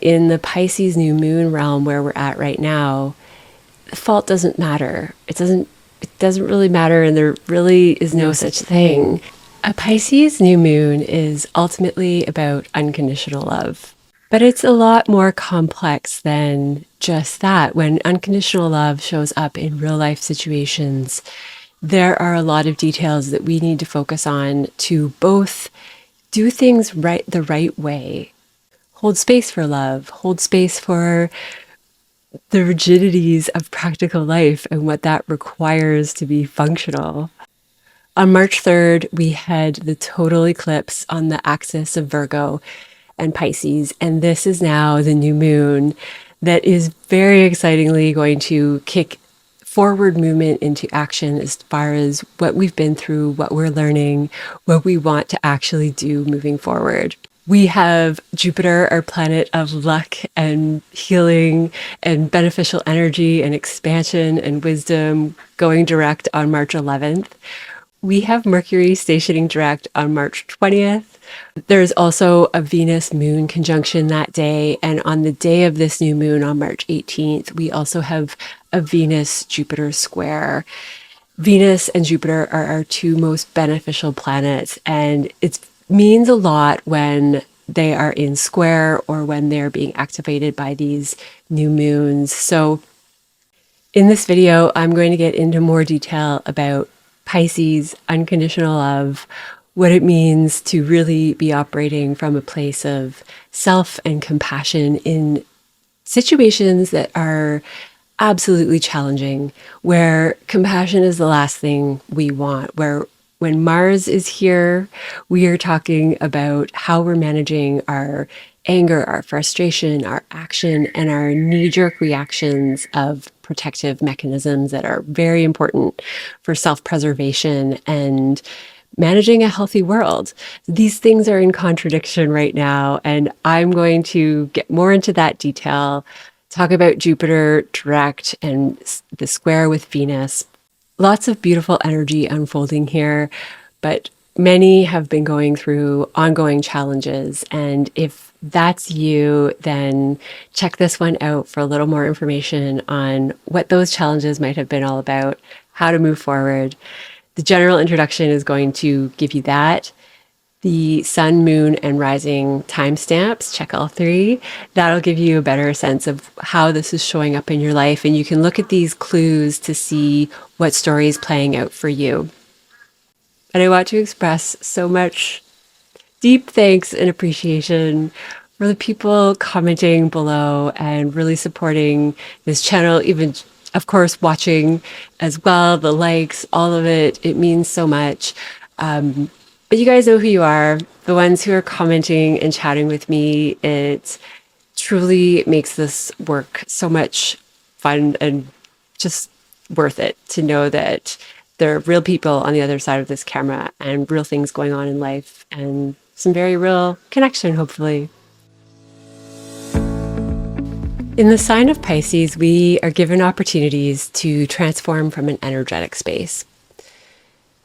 In the Pisces New Moon realm where we're at right now, the fault doesn't matter. It doesn't really matter, and there really is no such thing. A Pisces New Moon is ultimately about unconditional love. But it's a lot more complex than just that. When unconditional love shows up in real life situations, there are a lot of details that we need to focus on to both do things the right way, hold space for love, hold space for the rigidities of practical life and what that requires to be functional. On March 3rd, we had the total eclipse on the axis of Virgo and Pisces, and this is now the new moon that is very excitingly going to kick forward movement into action as far as what we've been through, what we're learning, what we want to actually do moving forward. We have Jupiter, our planet of luck and healing and beneficial energy and expansion and wisdom, going direct on March 11th. We have Mercury stationing direct on March 20th. There's also a Venus-Moon conjunction that day. And on the day of this new moon on March 18th, we also have a Venus-Jupiter square. Venus and Jupiter are our two most beneficial planets. And it means a lot when they are in square or when they're being activated by these new moons. So in this video, I'm going to get into more detail about Pisces, unconditional love, what it means to really be operating from a place of self and compassion in situations that are absolutely challenging, where compassion is the last thing we want, where when Mars is here, we are talking about how we're managing our anger, our frustration, our action, and our knee-jerk reactions of protective mechanisms that are very important for self-preservation and managing a healthy world. These things are in contradiction right now, and I'm going to get more into that detail, talk about Jupiter direct and the square with Venus. Lots of beautiful energy unfolding here, but many have been going through ongoing challenges. And if that's you, then check this one out for a little more information on what those challenges might have been all about, how to move forward. The general introduction is going to give you that. The sun, moon, and rising timestamps, check all three. That'll give you a better sense of how this is showing up in your life. And you can look at these clues to see what story is playing out for you. And I want to express so much deep thanks and appreciation for the people commenting below and really supporting this channel, even, of course, watching as well, the likes, all of it. It means so much. But you guys know who you are, the ones who are commenting and chatting with me. It truly makes this work so much fun and just worth it to know that there are real people on the other side of this camera and real things going on in life and some very real connection, hopefully. In the sign of Pisces, we are given opportunities to transform from an energetic space.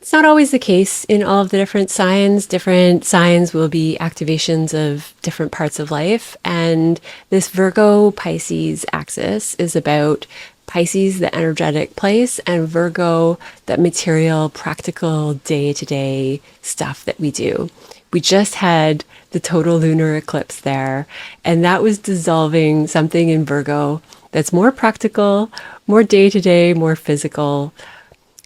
It's not always the case in all of the different signs. Different signs will be activations of different parts of life. And this Virgo Pisces axis is about Pisces, the energetic place, and Virgo, that material, practical, day-to-day stuff that we do. We just had the total lunar eclipse there, and that was dissolving something in Virgo that's more practical, more day-to-day, more physical.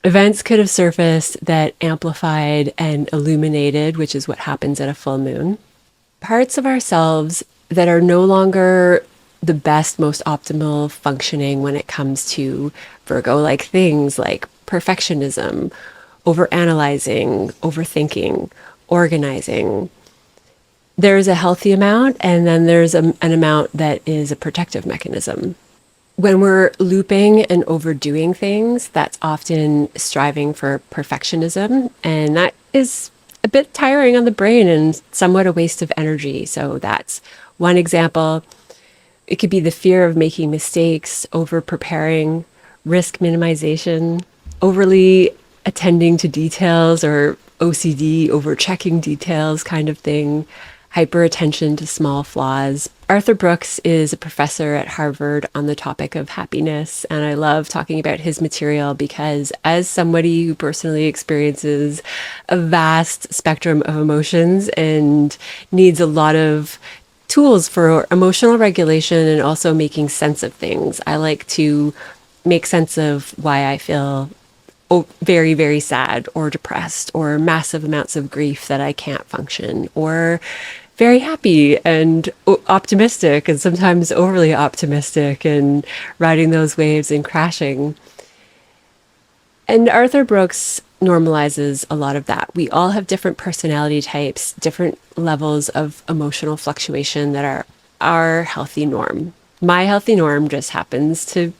Events could have surfaced that amplified and illuminated, which is what happens at a full moon. Parts of ourselves that are no longer the best, most optimal functioning when it comes to Virgo, like things like perfectionism, overanalyzing, overthinking, organizing. There's a healthy amount, and then there's an amount that is a protective mechanism. When we're looping and overdoing things, that's often striving for perfectionism, and that is a bit tiring on the brain and somewhat a waste of energy. So that's one example. It could be the fear of making mistakes, over preparing, risk minimization, overly attending to details, or OCD, over checking details kind of thing, hyper attention to small flaws. Arthur Brooks is a professor at Harvard on the topic of happiness, and I love talking about his material because, as somebody who personally experiences a vast spectrum of emotions and needs a lot of tools for emotional regulation and also making sense of things, I like to make sense of why I feel very, very sad or depressed or massive amounts of grief that I can't function, or very happy and optimistic and sometimes overly optimistic and riding those waves and crashing. And Arthur Brooks normalizes a lot of that. We all have different personality types, different levels of emotional fluctuation that are our healthy norm. My healthy norm just happens to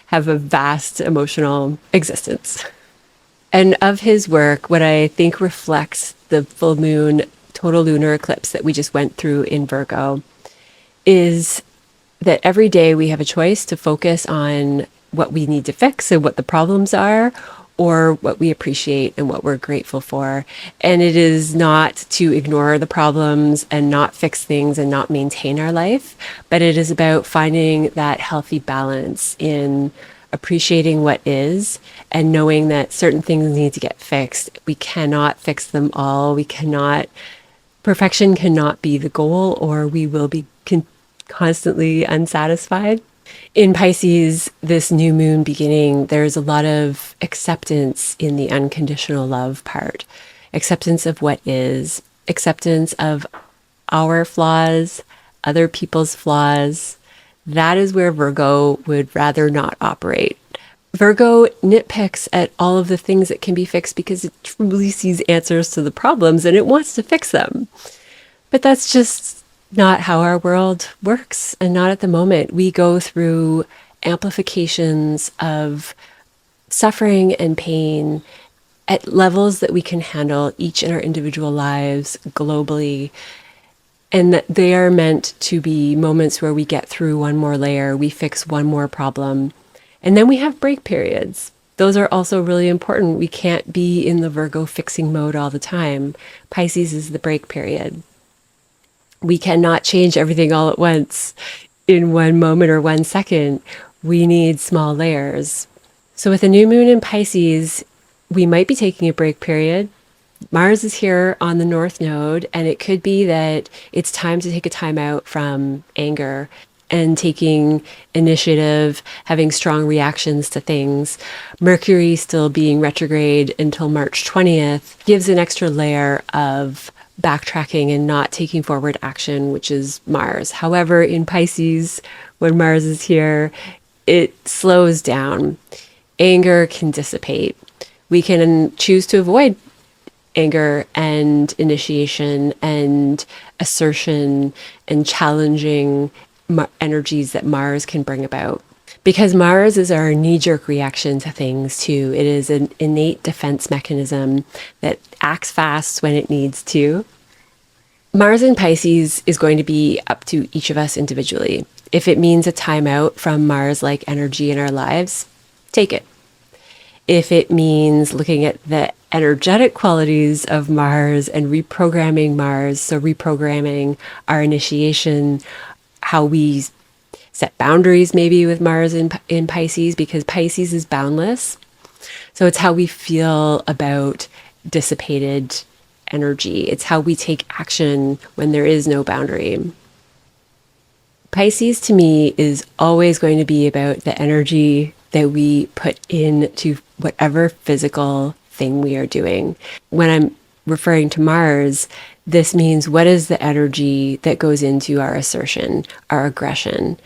have a vast emotional existence. And of his work, what I think reflects the full moon total lunar eclipse that we just went through in Virgo is that every day we have a choice to focus on what we need to fix and what the problems are, or what we appreciate and what we're grateful for. And it is not to ignore the problems and not fix things and not maintain our life, but it is about finding that healthy balance in appreciating what is and knowing that certain things need to get fixed. We cannot fix them all. Perfection cannot be the goal, or we will be constantly unsatisfied. In Pisces, this new moon beginning, there's a lot of acceptance in the unconditional love part. Acceptance of what is, acceptance of our flaws, other people's flaws. That is where Virgo would rather not operate. Virgo nitpicks at all of the things that can be fixed because it truly sees answers to the problems and it wants to fix them. But that's just not how our world works, and not at the moment. We go through amplifications of suffering and pain at levels that we can handle, each in our individual lives globally. And that they are meant to be moments where we get through one more layer, we fix one more problem. And then we have break periods. Those are also really important. We can't be in the Virgo fixing mode all the time. Pisces is the break period. We cannot change everything all at once in one moment or 1 second. We need small layers. So with a new moon in Pisces, we might be taking a break period. Mars is here on the North Node, and it could be that it's time to take a time out from anger and taking initiative, having strong reactions to things. Mercury still being retrograde until March 20th gives an extra layer of backtracking and not taking forward action, which is Mars. However, in Pisces, when Mars is here, it slows down. Anger can dissipate. We can choose to avoid anger and initiation and assertion and challenging energies that Mars can bring about. Because Mars is our knee-jerk reaction to things too. It is an innate defense mechanism that acts fast when it needs to. Mars in Pisces is going to be up to each of us individually. If it means a timeout from Mars-like energy in our lives, take it. If it means looking at the energetic qualities of Mars and reprogramming Mars, so reprogramming our initiation, how we set boundaries maybe with Mars in Pisces, because Pisces is boundless. So it's how we feel about dissipated energy. It's how we take action when there is no boundary. Pisces to me is always going to be about the energy that we put into whatever physical thing we are doing. When I'm referring to Mars, this means what is the energy that goes into our assertion, our aggression,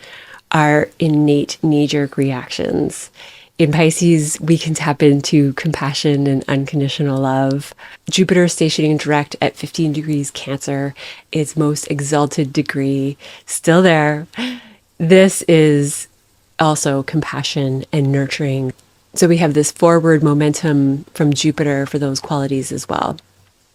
our innate knee-jerk reactions. In Pisces, we can tap into compassion and unconditional love. Jupiter stationing direct at 15 degrees Cancer, its most exalted degree, still there. This is also compassion and nurturing. So we have this forward momentum from Jupiter for those qualities as well.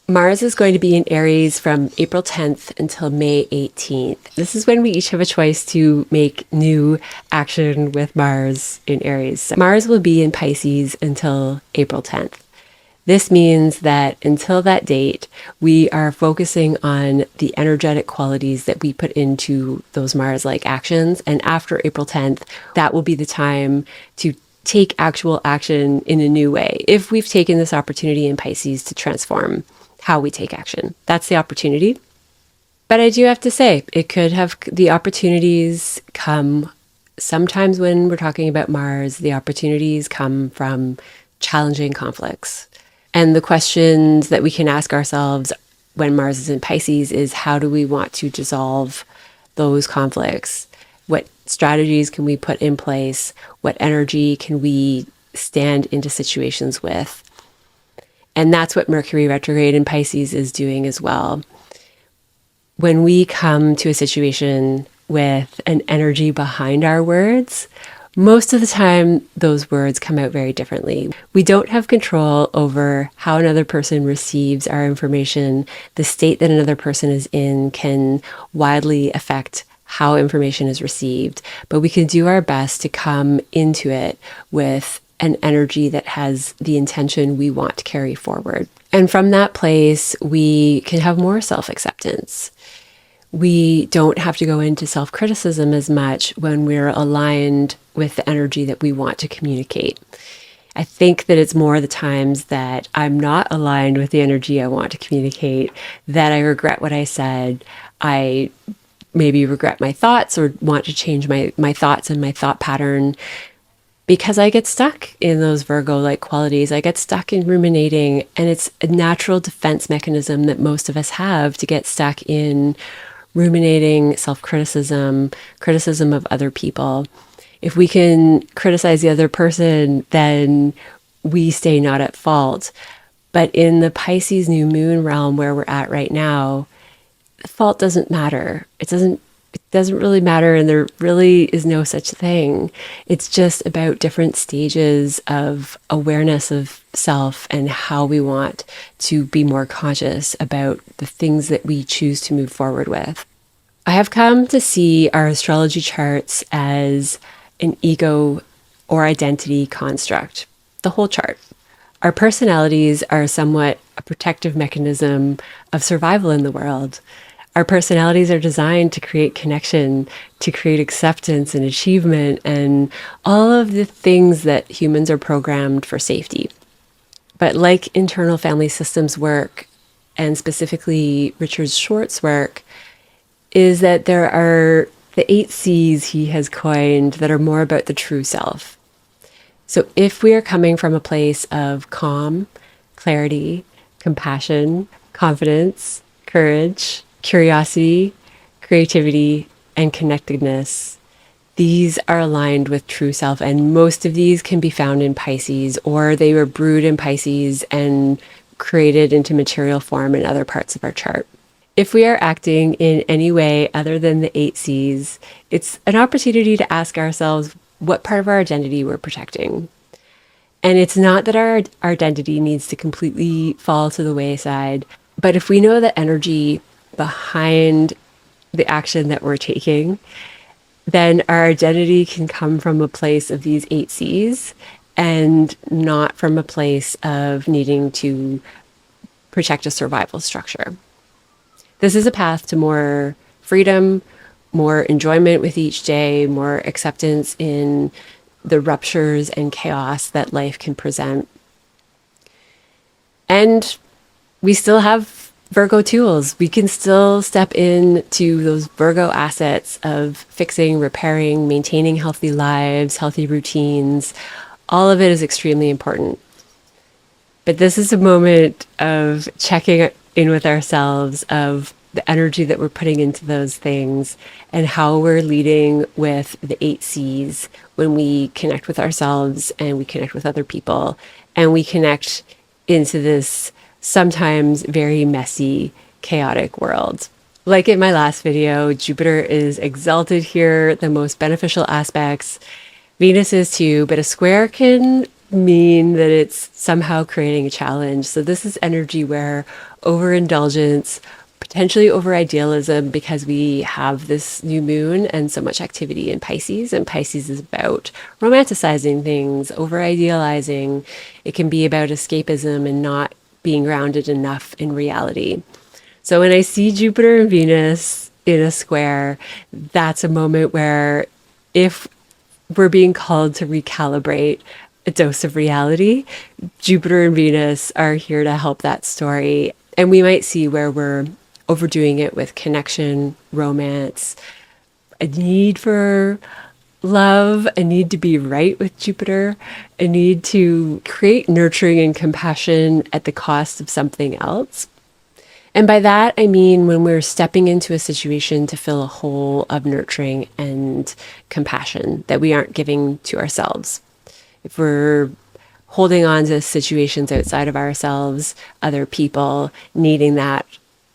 Mars is going to be in Aries from April 10th until May 18th. This is when we each have a choice to make new action with Mars in Aries. Mars will be in Pisces until April 10th. This means that until that date, we are focusing on the energetic qualities that we put into those Mars-like actions. And after April 10th, that will be the time to take actual action in a new way. If we've taken this opportunity in Pisces to transform how we take action, that's the opportunity. But I do have to say, it could have the opportunities come sometimes when we're talking about Mars, the opportunities come from challenging conflicts. And the questions that we can ask ourselves when Mars is in Pisces is, how do we want to dissolve those conflicts? What strategies can we put in place? What energy can we stand into situations with? And that's what Mercury retrograde in Pisces is doing as well. When we come to a situation with an energy behind our words, most of the time, those words come out very differently. We don't have control over how another person receives our information. The state that another person is in can widely affect how information is received, but we can do our best to come into it with an energy that has the intention we want to carry forward. And from that place, we can have more self-acceptance. We don't have to go into self-criticism as much when we're aligned with the energy that we want to communicate. I think that it's more the times that I'm not aligned with the energy I want to communicate that I regret what I said. I maybe regret my thoughts or want to change my thoughts and my thought pattern, because I get stuck in those Virgo-like qualities. I get stuck in ruminating, and it's a natural defense mechanism that most of us have to get stuck in ruminating, self-criticism, criticism of other people. If we can criticize the other person, then we stay not at fault. But in the Pisces new moon realm where we're at right now, fault doesn't matter. It doesn't really matter, and there really is no such thing. It's just about different stages of awareness of self and how we want to be more conscious about the things that we choose to move forward with. I have come to see our astrology charts as an ego or identity construct, the whole chart. Our personalities are somewhat a protective mechanism of survival in the world. Our personalities are designed to create connection, to create acceptance and achievement, and all of the things that humans are programmed for safety. But like internal family systems work, and specifically Richard Schwartz's work, is that there are the 8 C's he has coined that are more about the true self. So if we are coming from a place of calm, clarity, compassion, confidence, courage, curiosity, creativity, and connectedness, these are aligned with true self. And most of these can be found in Pisces, or they were brewed in Pisces and created into material form in other parts of our chart. If we are acting in any way other than the 8 C's, it's an opportunity to ask ourselves what part of our identity we're protecting. And it's not that our identity needs to completely fall to the wayside, but if we know the energy behind the action that we're taking, then our identity can come from a place of these 8 C's and not from a place of needing to protect a survival structure. This is a path to more freedom, more enjoyment with each day, more acceptance in the ruptures and chaos that life can present. And we still have Virgo tools. We can still step into those Virgo assets of fixing, repairing, maintaining healthy lives, healthy routines. All of it is extremely important. But this is a moment of checking in with ourselves, of the energy that we're putting into those things and how we're leading with the 8 C's when we connect with ourselves and we connect with other people and we connect into this sometimes very messy, chaotic world. Like in my last video, Jupiter is exalted here, the most beneficial aspects. Venus is too, but a square can mean that it's somehow creating a challenge. So this is energy where overindulgence, potentially over idealism because we have this new moon and so much activity in Pisces. And Pisces is about romanticizing things, over idealizing. It can be about escapism and not being grounded enough in reality. So when I see Jupiter and Venus in a square, that's a moment where if we're being called to recalibrate a dose of reality, Jupiter and Venus are here to help that story. And we might see where we're overdoing it with connection, romance, a need for love, a need to be right with Jupiter, a need to create nurturing and compassion at the cost of something else. And by that, I mean when we're stepping into a situation to fill a hole of nurturing and compassion that we aren't giving to ourselves. If we're holding on to situations outside of ourselves, other people, needing that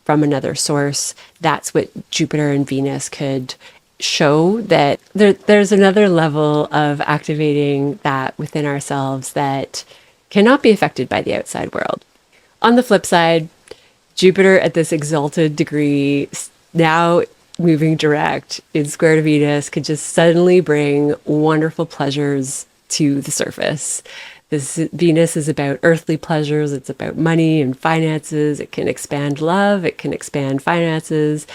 from another source, that's what Jupiter and Venus could show, that there's another level of activating that within ourselves that cannot be affected by the outside world. On the flip side, Jupiter at this exalted degree, now moving direct in square to Venus, could just suddenly bring wonderful pleasures to the surface. This Venus is about earthly pleasures. It's about money and finances. It can expand love. It can expand finances.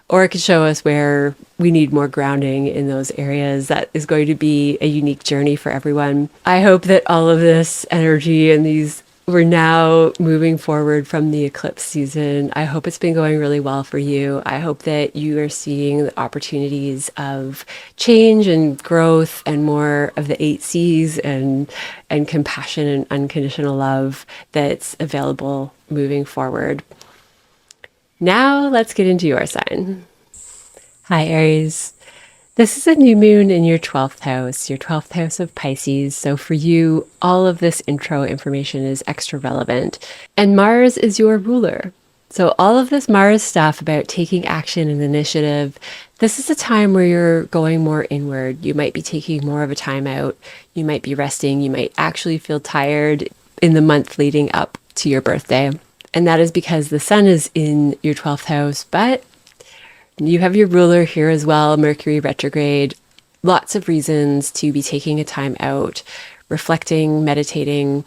Or it can show us where we need more grounding in those areas. That is going to be a unique journey for everyone. I hope that all of this energy and we're now moving forward from the eclipse season. I hope it's been going really well for you. I hope that you are seeing the opportunities of change and growth and more of the 8 C's and compassion and unconditional love that's available moving forward. Now let's get into your sign. Hi, Aries. This is a new moon in your 12th house of Pisces. So for you, all of this intro information is extra relevant. And Mars is your ruler. So all of this Mars stuff about taking action and initiative, this is a time where you're going more inward. You might be taking more of a time out. You might be resting. You might actually feel tired in the month leading up to your birthday. And that is because the sun is in your 12th house, but you have your ruler here as well, Mercury retrograde. Lots of reasons to be taking a time out, reflecting, meditating,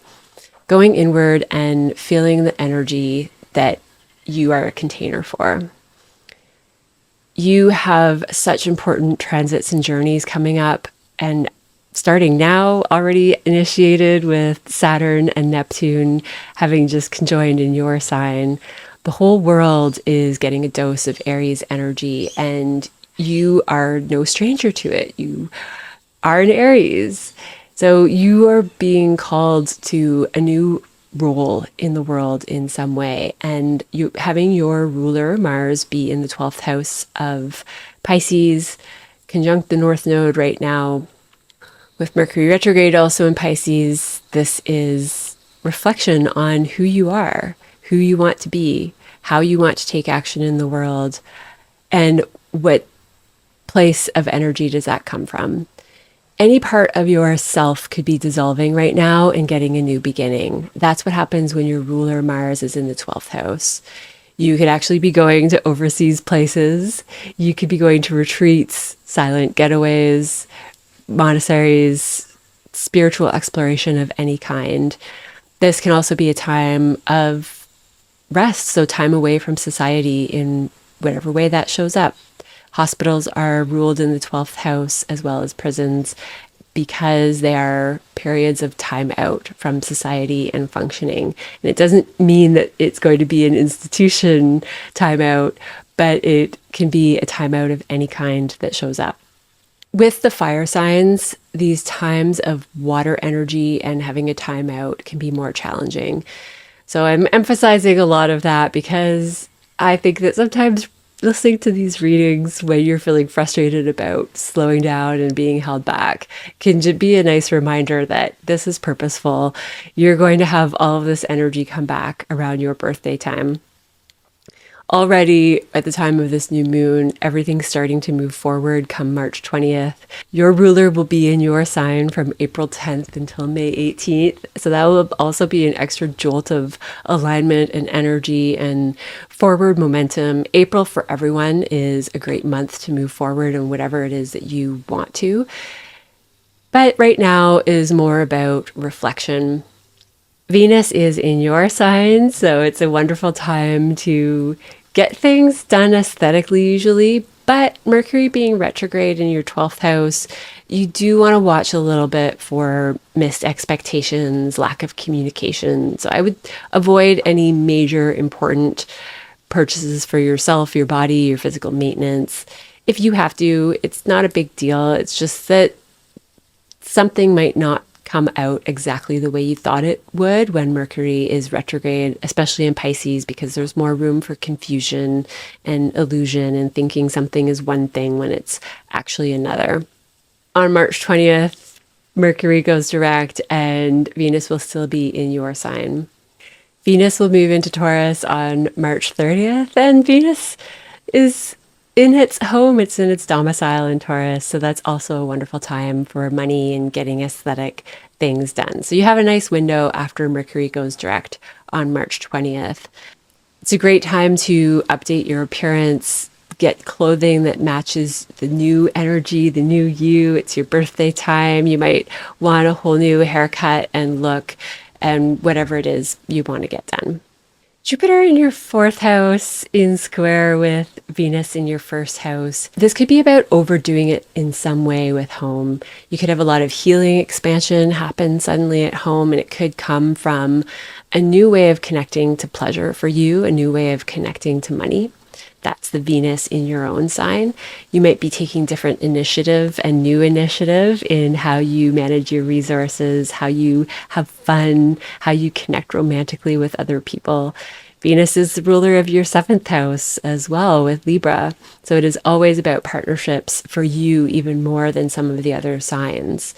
going inward and feeling the energy that you are a container for. You have such important transits and journeys coming up and starting now, already initiated with Saturn and Neptune having just conjoined in your sign. The whole world is getting a dose of Aries energy, and you are no stranger to it. You are an Aries. So you are being called to a new role in the world in some way. And you having your ruler, Mars, be in the 12th house of Pisces, conjunct the North Node right now, with Mercury retrograde also in Pisces. This is reflection on who you are, who you want to be, how you want to take action in the world, and what place of energy does that come from. Any part of yourself could be dissolving right now and getting a new beginning. That's what happens when your ruler Mars is in the 12th house. You could actually be going to overseas places. You could be going to retreats, silent getaways, monasteries, spiritual exploration of any kind. This can also be a time of rest, so time away from society in whatever way that shows up. Hospitals are ruled in the 12th house as well as prisons because they are periods of time out from society and functioning. And it doesn't mean that it's going to be an institution time out, but it can be a time out of any kind that shows up. With the fire signs, these times of water energy and having a time out can be more challenging. So I'm emphasizing a lot of that because I think that sometimes listening to these readings when you're feeling frustrated about slowing down and being held back can be a nice reminder that this is purposeful. You're going to have all of this energy come back around your birthday time. Already at the time of this new moon, everything's starting to move forward come March 20th. Your ruler will be in your sign from April 10th until May 18th. So that will also be an extra jolt of alignment and energy and forward momentum. April for everyone is a great month to move forward in whatever it is that you want to. But right now is more about reflection. Venus is in your sign, so it's a wonderful time to get things done aesthetically usually, but Mercury being retrograde in your 12th house, you do want to watch a little bit for missed expectations, lack of communication. So I would avoid any major important purchases for yourself, your body, your physical maintenance. If you have to, it's not a big deal. It's just that something might not come out exactly the way you thought it would when Mercury is retrograde, especially in Pisces, because there's more room for confusion and illusion and thinking something is one thing when it's actually another. On March 20th, Mercury goes direct and Venus will still be in your sign. Venus will move into Taurus on March 30th, and Venus is in its home, it's in its domicile in Taurus, so that's also a wonderful time for money and getting aesthetic things done. So you have a nice window after Mercury goes direct on March 20th. It's a great time to update your appearance, get clothing that matches the new energy, the new you. It's your birthday time. You might want a whole new haircut and look and whatever it is you want to get done. Jupiter in your 4th house in square with Venus in your 1st house. This could be about overdoing it in some way with home. You could have a lot of healing expansion happen suddenly at home, and it could come from a new way of connecting to pleasure for you, a new way of connecting to money. That's the Venus in your own sign. You might be taking different initiative and new initiative in how you manage your resources, how you have fun, how you connect romantically with other people. Venus is the ruler of your 7th house as well with Libra. So it is always about partnerships for you even more than some of the other signs.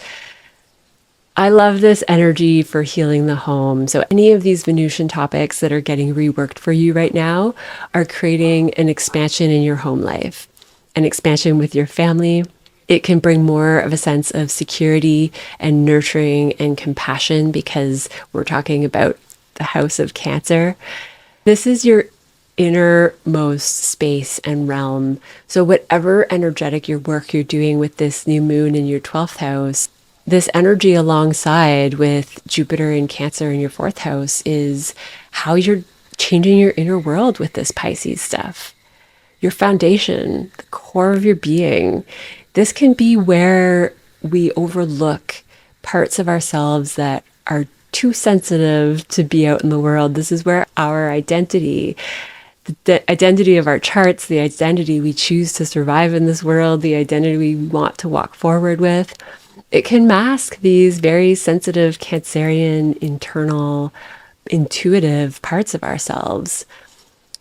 I love this energy for healing the home. So any of these Venusian topics that are getting reworked for you right now are creating an expansion in your home life, an expansion with your family. It can bring more of a sense of security and nurturing and compassion because we're talking about the house of Cancer. This is your innermost space and realm. So whatever energetic your work you're doing with this new moon in your 12th house, this energy alongside with Jupiter in Cancer in your 4th house is how you're changing your inner world with this Pisces stuff. Your foundation, the core of your being. This can be where we overlook parts of ourselves that are too sensitive to be out in the world. This is where our identity, the identity of our charts, the identity we choose to survive in this world, the identity we want to walk forward with, it can mask these very sensitive Cancerian, internal, intuitive parts of ourselves.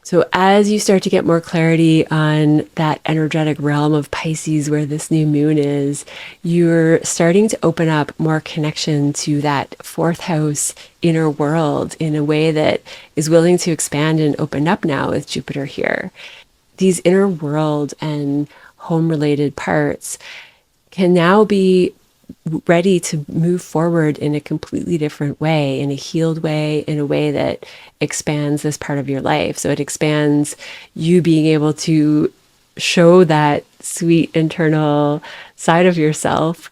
So as you start to get more clarity on that energetic realm of Pisces where this new moon is, you're starting to open up more connection to that 4th house inner world in a way that is willing to expand and open up now with Jupiter here. These inner world and home-related parts can now be ready to move forward in a completely different way, in a healed way, in a way that expands this part of your life. So it expands you being able to show that sweet internal side of yourself.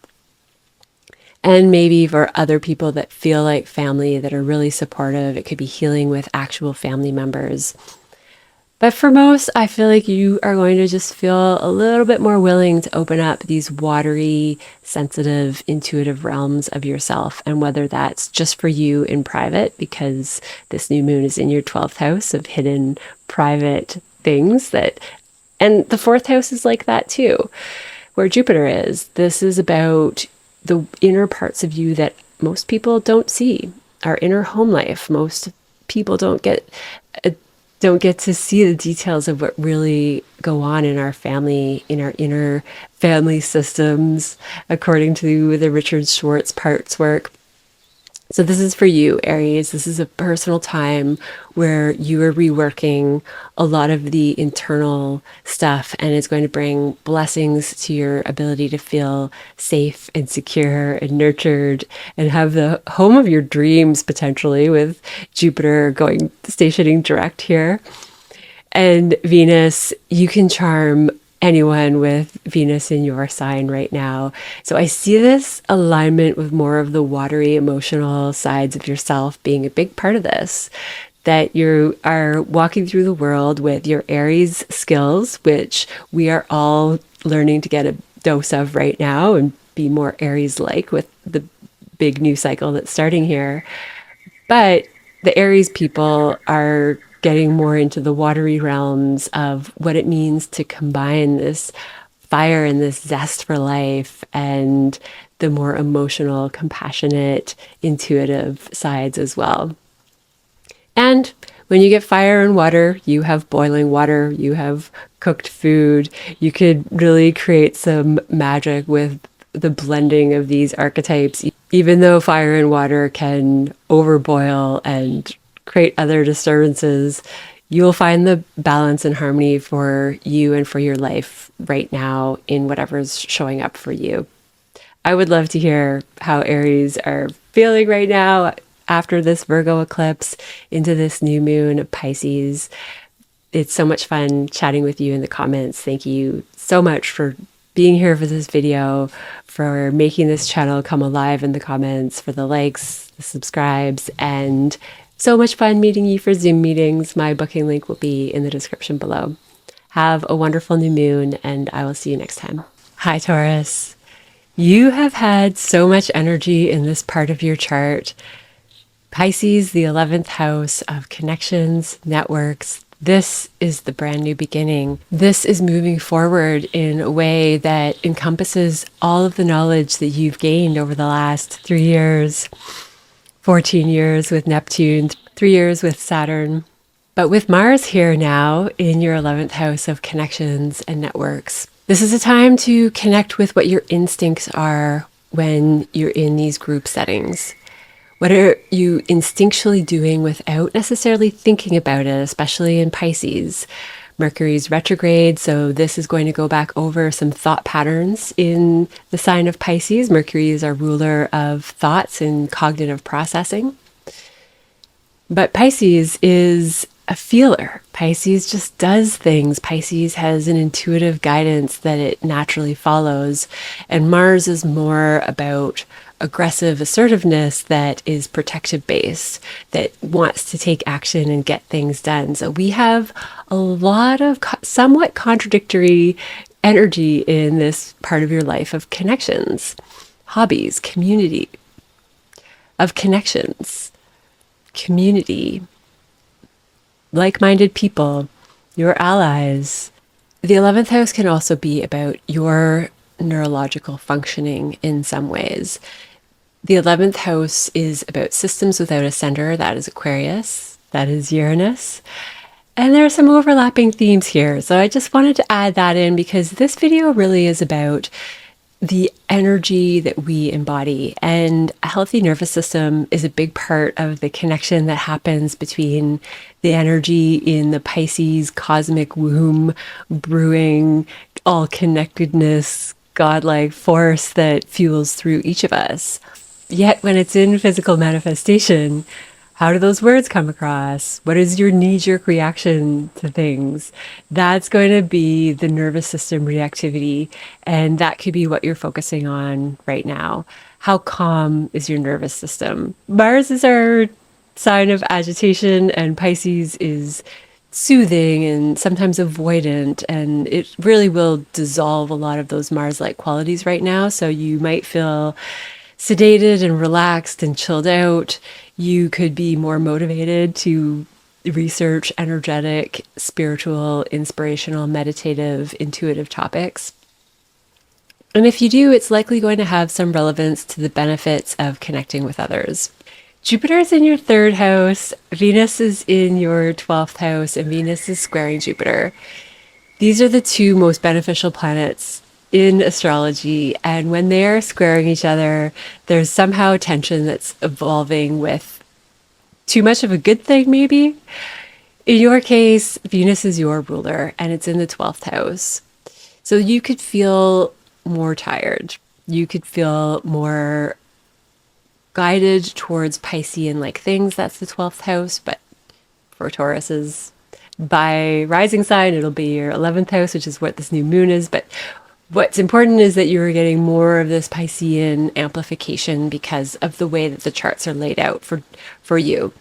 And maybe for other people that feel like family, that are really supportive, it could be healing with actual family members. But for most, I feel like you are going to just feel a little bit more willing to open up these watery, sensitive, intuitive realms of yourself. And whether that's just for you in private, because this new moon is in your 12th house of hidden private things and the 4th house is like that too, where Jupiter is. This is about the inner parts of you that most people don't see, our inner home life. Most people don't get to see the details of what really go on in our family, in our inner family systems, according to the Richard Schwartz parts work. So this is for you, Aries. This is a personal time where you are reworking a lot of the internal stuff, and it's going to bring blessings to your ability to feel safe and secure and nurtured and have the home of your dreams, potentially, with Jupiter going stationing direct here. And Venus, you can charm anyone with Venus in your sign right now. So I see this alignment with more of the watery emotional sides of yourself being a big part of this. That you are walking through the world with your Aries skills, which we are all learning to get a dose of right now and be more Aries-like with the big new cycle that's starting here. But the Aries people are getting more into the watery realms of what it means to combine this fire and this zest for life and the more emotional, compassionate, intuitive sides as well. And when you get fire and water, you have boiling water, you have cooked food. You could really create some magic with the blending of these archetypes, even though fire and water can overboil and create other disturbances. You will find the balance and harmony for you and for your life right now in whatever's showing up for you. I would love to hear how Aries are feeling right now after this Virgo eclipse into this new moon of Pisces. It's so much fun chatting with you in the comments. Thank you so much for being here for this video, for making this channel come alive in the comments, for the likes, the subscribes, and so much fun meeting you for Zoom meetings. My booking link will be in the description below. Have a wonderful new moon, and I will see you next time. Hi, Taurus. You have had so much energy in this part of your chart. Pisces, the 11th house of connections, networks. This is the brand new beginning. This is moving forward in a way that encompasses all of the knowledge that you've gained over the last 3 years, 14 years with Neptune, 3 years with Saturn. But with Mars here now in your 11th house of connections and networks, this is a time to connect with what your instincts are when you're in these group settings. What are you instinctually doing without necessarily thinking about it, especially in Pisces? Mercury's retrograde, so this is going to go back over some thought patterns in the sign of Pisces. Mercury is our ruler of thoughts and cognitive processing. But Pisces is a feeler. Pisces just does things. Pisces has an intuitive guidance that it naturally follows. And Mars is more about aggressive assertiveness that is protective based, that wants to take action and get things done. So we have a lot of somewhat contradictory energy in this part of your life of connections, hobbies, community, of connections, community, like-minded people, your allies. The 11th house can also be about your neurological functioning in some ways. The 11th house is about systems without a center. That is Aquarius. That is Uranus. And there are some overlapping themes here. So I just wanted to add that in because this video really is about the energy that we embody. And a healthy nervous system is a big part of the connection that happens between the energy in the Pisces cosmic womb, brewing, all connectedness, godlike force that fuels through each of us. Yet when it's in physical manifestation, how do those words come across? What is your knee-jerk reaction to things? That's going to be the nervous system reactivity, and that could be what you're focusing on right now. How calm is your nervous system? Mars is our sign of agitation, and Pisces is soothing and sometimes avoidant, and it really will dissolve a lot of those Mars-like qualities right now. So you might feel sedated and relaxed and chilled out. You could be more motivated to research energetic, spiritual, inspirational, meditative, intuitive topics. And if you do, it's likely going to have some relevance to the benefits of connecting with others. Jupiter is in your 3rd house, Venus is in your 12th house, and Venus is squaring Jupiter. These are the two most beneficial planets in astrology. And when they're squaring each other, there's somehow tension that's evolving with too much of a good thing, maybe. In your case, Venus is your ruler and it's in the 12th house. So you could feel more tired. You could feel more guided towards Piscean like things. That's the 12th house. But for Tauruses, by rising sign, it'll be your 11th house, which is what this new moon is. But what's important is that you're getting more of this Piscean amplification because of the way that the charts are laid out for you.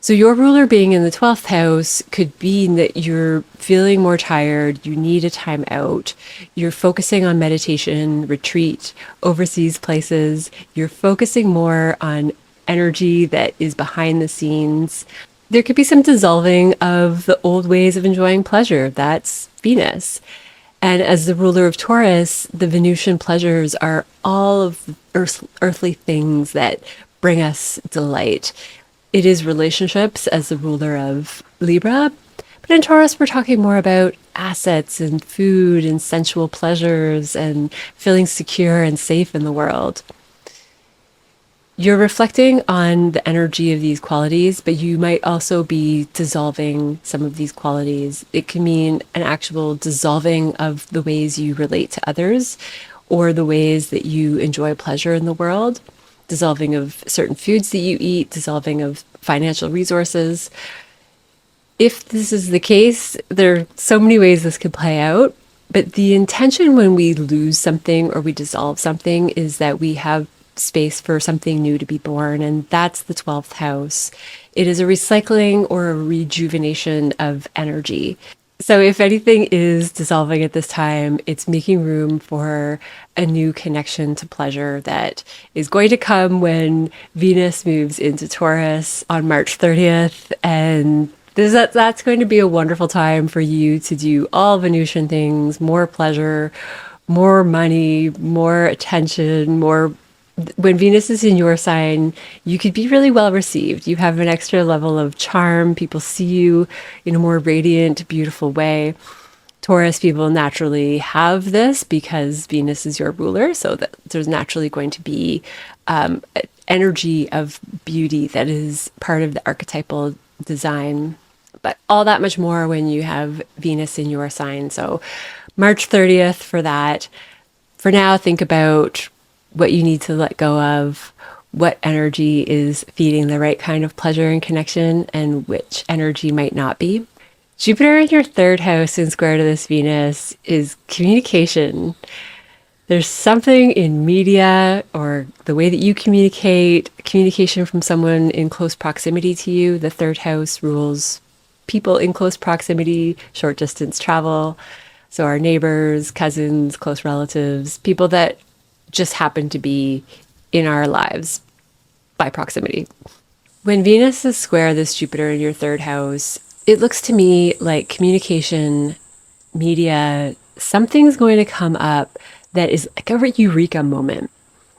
So your ruler being in the 12th house could mean that you're feeling more tired, you need a time out, you're focusing on meditation, retreat, overseas places, you're focusing more on energy that is behind the scenes. There could be some dissolving of the old ways of enjoying pleasure. That's Venus. And as the ruler of Taurus, the Venusian pleasures are all of earthly things that bring us delight. It is relationships as the ruler of Libra. But in Taurus, we're talking more about assets and food and sensual pleasures and feeling secure and safe in the world. You're reflecting on the energy of these qualities, but you might also be dissolving some of these qualities. It can mean an actual dissolving of the ways you relate to others or the ways that you enjoy pleasure in the world. Dissolving of certain foods that you eat, dissolving of financial resources. If this is the case, there are so many ways this could play out, but the intention when we lose something or we dissolve something is that we have space for something new to be born, and that's the 12th house. It is a recycling or a rejuvenation of energy. So if anything is dissolving at this time, it's making room for a new connection to pleasure that is going to come when Venus moves into Taurus on March 30th. And that's going to be a wonderful time for you to do all Venusian things, more pleasure, more money, more attention, more. When Venus is in your sign, you could be really well received. You have an extra level of charm. People see you in a more radiant, beautiful way. Taurus people naturally have this because Venus is your ruler. So that there's naturally going to be energy of beauty that is part of the archetypal design. But all that much more when you have Venus in your sign. So March 30th for that. For now, think about what you need to let go of, what energy is feeding the right kind of pleasure and connection, and which energy might not be. Jupiter in your third house in square to this Venus is communication. There's something in media or the way that you communicate, communication from someone in close proximity to you. The third house rules people in close proximity, short distance travel. So our neighbors, cousins, close relatives, people that just happen to be in our lives by proximity. When Venus is square this Jupiter in your third house, it looks to me like communication, media, something's going to come up that is like a eureka moment.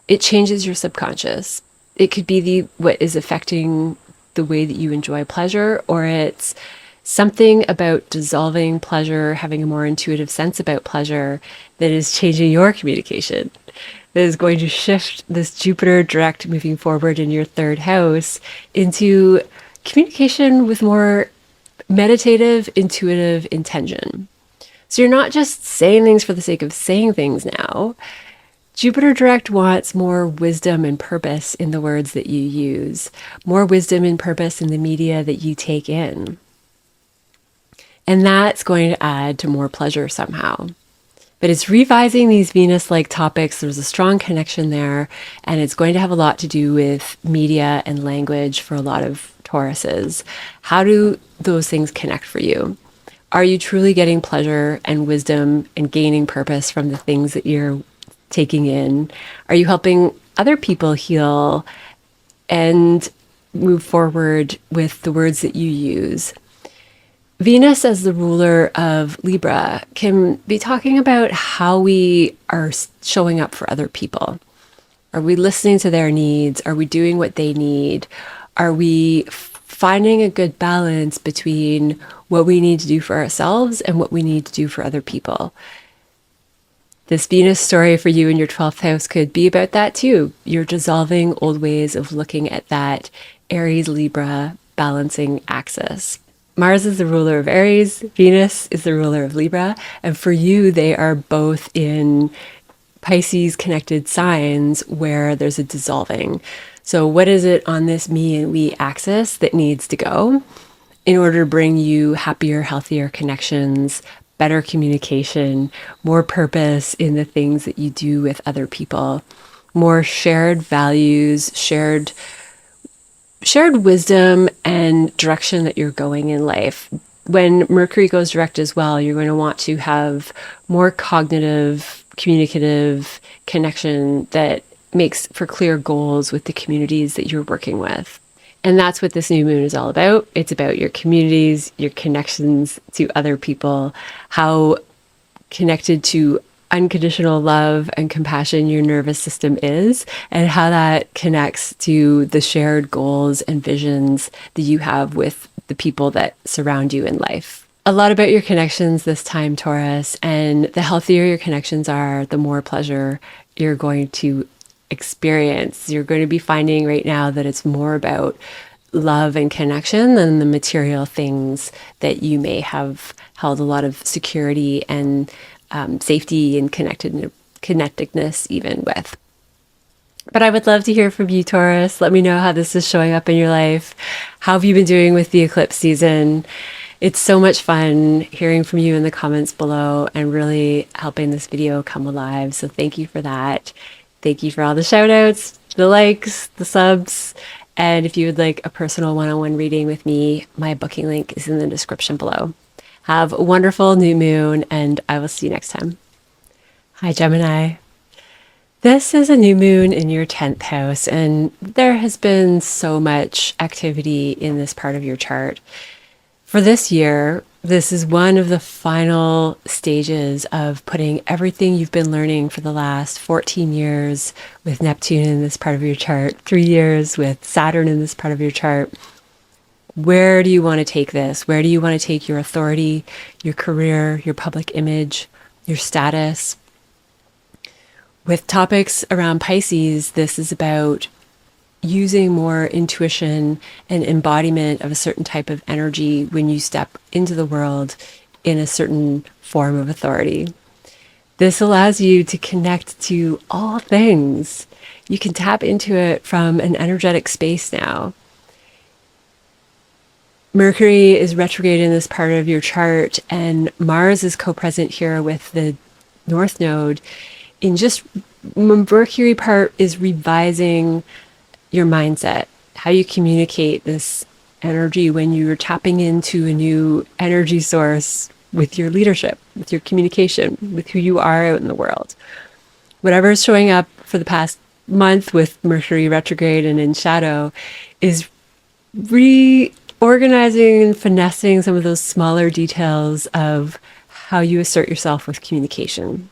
It changes your subconscious. It could be what is affecting the way that you enjoy pleasure, or it's something about dissolving pleasure, having a more intuitive sense about pleasure that is changing your communication. That is going to shift this Jupiter direct moving forward in your third house into communication with more meditative, intuitive intention. So you're not just saying things for the sake of saying things now. Jupiter direct wants more wisdom and purpose in the words that you use, more wisdom and purpose in the media that you take in. And that's going to add to more pleasure somehow. But it's revising these Venus-like topics. There's a strong connection there, and it's going to have a lot to do with media and language for a lot of Tauruses. How do those things connect for you? Are you truly getting pleasure and wisdom and gaining purpose from the things that you're taking in? Are you helping other people heal and move forward with the words that you use? Venus as the ruler of Libra can be talking about how we are showing up for other people. Are we listening to their needs? Are we doing what they need? Are we finding a good balance between what we need to do for ourselves and what we need to do for other people? This Venus story for you in your 12th house could be about that too. You're dissolving old ways of looking at that Aries Libra balancing axis. Mars is the ruler of Aries, Venus is the ruler of Libra, and for you, they are both in Pisces connected signs where there's a dissolving. So, what is it on this me and we axis that needs to go in order to bring you happier, healthier connections, better communication, more purpose in the things that you do with other people, more shared values, shared wisdom and direction that you're going in life. When Mercury goes direct as well, you're going to want to have more cognitive, communicative connection that makes for clear goals with the communities that you're working with. And that's what this new moon is all about. It's about your communities, your connections to other people, how connected to unconditional love and compassion your nervous system is, and how that connects to the shared goals and visions that you have with the people that surround you in life. A lot about your connections this time, Taurus, and the healthier your connections are, the more pleasure you're going to experience. You're going to be finding right now that it's more about love and connection than the material things that you may have held a lot of security and safety and connectedness even with. But I would love to hear from you, Taurus. Let me know how this is showing up in your life. How have you been doing with the eclipse season? It's so much fun hearing from you in the comments below and really helping this video come alive. So thank you for that. Thank you for all the shout outs, the likes, the subs. And if you would like a personal one-on-one reading with me, my booking link is in the description below. Have a wonderful new moon, and I will see you next time. Hi, Gemini. This is a new moon in your 10th house, and there has been so much activity in this part of your chart. For this year, this is one of the final stages of putting everything you've been learning for the last 14 years with Neptune in this part of your chart, 3 years with Saturn in this part of your chart. Where do you want to take this? Where do you want to take your authority, your career, your public image, your status? With topics around Pisces, this is about using more intuition and embodiment of a certain type of energy when you step into the world in a certain form of authority. This allows you to connect to all things. You can tap into it from an energetic space now. Mercury is retrograde in this part of your chart, and Mars is co-present here with the North Node. In just Mercury part is revising your mindset, how you communicate this energy when you're tapping into a new energy source with your leadership, with your communication, with who you are out in the world. Whatever is showing up for the past month with Mercury retrograde and in shadow is reorganizing and finessing some of those smaller details of how you assert yourself with communication.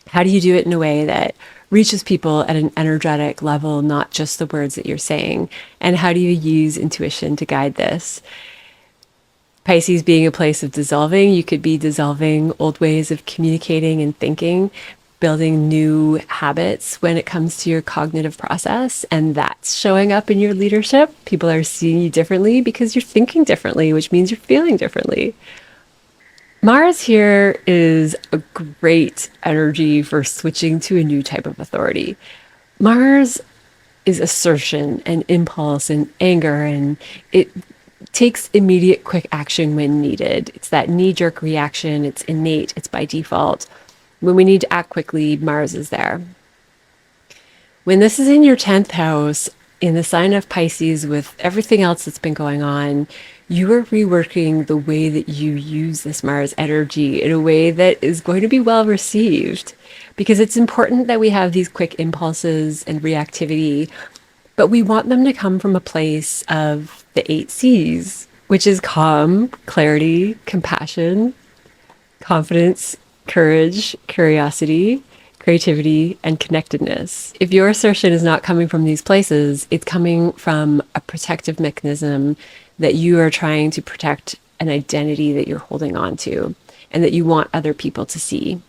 How do you do it in a way that reaches people at an energetic level, not just the words that you're saying? And how do you use intuition to guide this? Pisces being a place of dissolving, you could be dissolving old ways of communicating and thinking, building new habits when it comes to your cognitive process. And that's showing up in your leadership. People are seeing you differently because you're thinking differently, which means you're feeling differently. Mars here is a great energy for switching to a new type of authority. Mars is assertion and impulse and anger, and it takes immediate quick action when needed. It's that knee-jerk reaction. It's innate. It's by default. When we need to act quickly, Mars is there. When this is in your 10th house, in the sign of Pisces, with everything else that's been going on, you are reworking the way that you use this Mars energy in a way that is going to be well received, because it's important that we have these quick impulses and reactivity, but we want them to come from a place of the 8 C's, which is calm, clarity, compassion, confidence, courage, curiosity, creativity, and connectedness. If your assertion is not coming from these places, it's coming from a protective mechanism that you are trying to protect an identity that you're holding on to and that you want other people to see.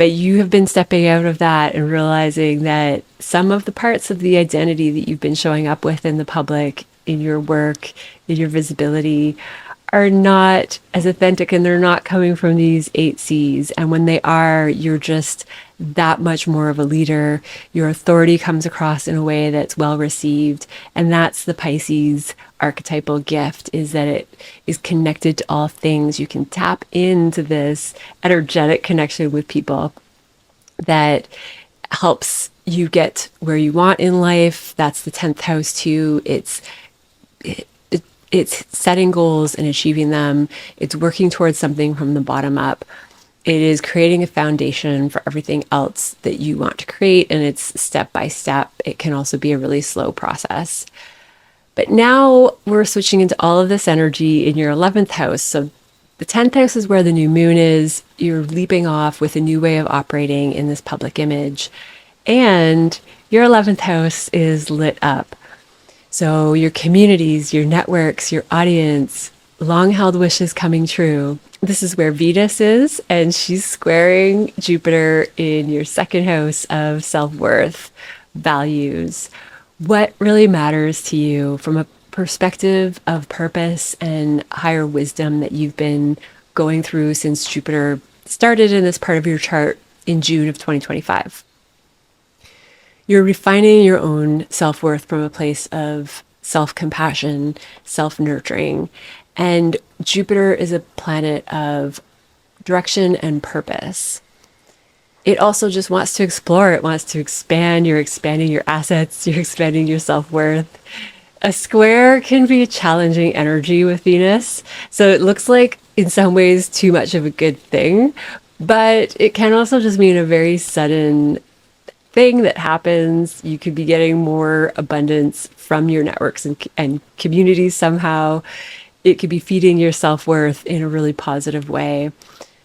But you have been stepping out of that and realizing that some of the parts of the identity that you've been showing up with in the public, in your work, in your visibility, are not as authentic, and they're not coming from these 8Cs. And when they are, you're just that much more of a leader. Your authority comes across in a way that's well received. And that's the Pisces archetypal gift, is that it is connected to all things. You can tap into this energetic connection with people that helps you get where you want in life. That's the 10th house too. It's setting goals and achieving them. It's working towards something from the bottom up. It is creating a foundation for everything else that you want to create, and it's step by step. It can also be a really slow process. But now we're switching into all of this energy in your 11th house. So the 10th house is where the new moon is. You're leaping off with a new way of operating in this public image. And your 11th house is lit up. So your communities, your networks, your audience, long-held wishes coming true. This is where Venus is, and she's squaring Jupiter in your second house of self-worth, values. What really matters to you from a perspective of purpose and higher wisdom that you've been going through since Jupiter started in this part of your chart in June of 2025. You're refining your own self-worth from a place of self-compassion, self-nurturing. And Jupiter is a planet of direction and purpose. It also just wants to explore. It wants to expand. You're expanding your assets. You're expanding your self-worth. A square can be a challenging energy with Venus. So it looks like, in some ways, too much of a good thing. But it can also just mean a very sudden thing that happens. You could be getting more abundance from your networks and communities somehow. It could be feeding your self-worth in a really positive way.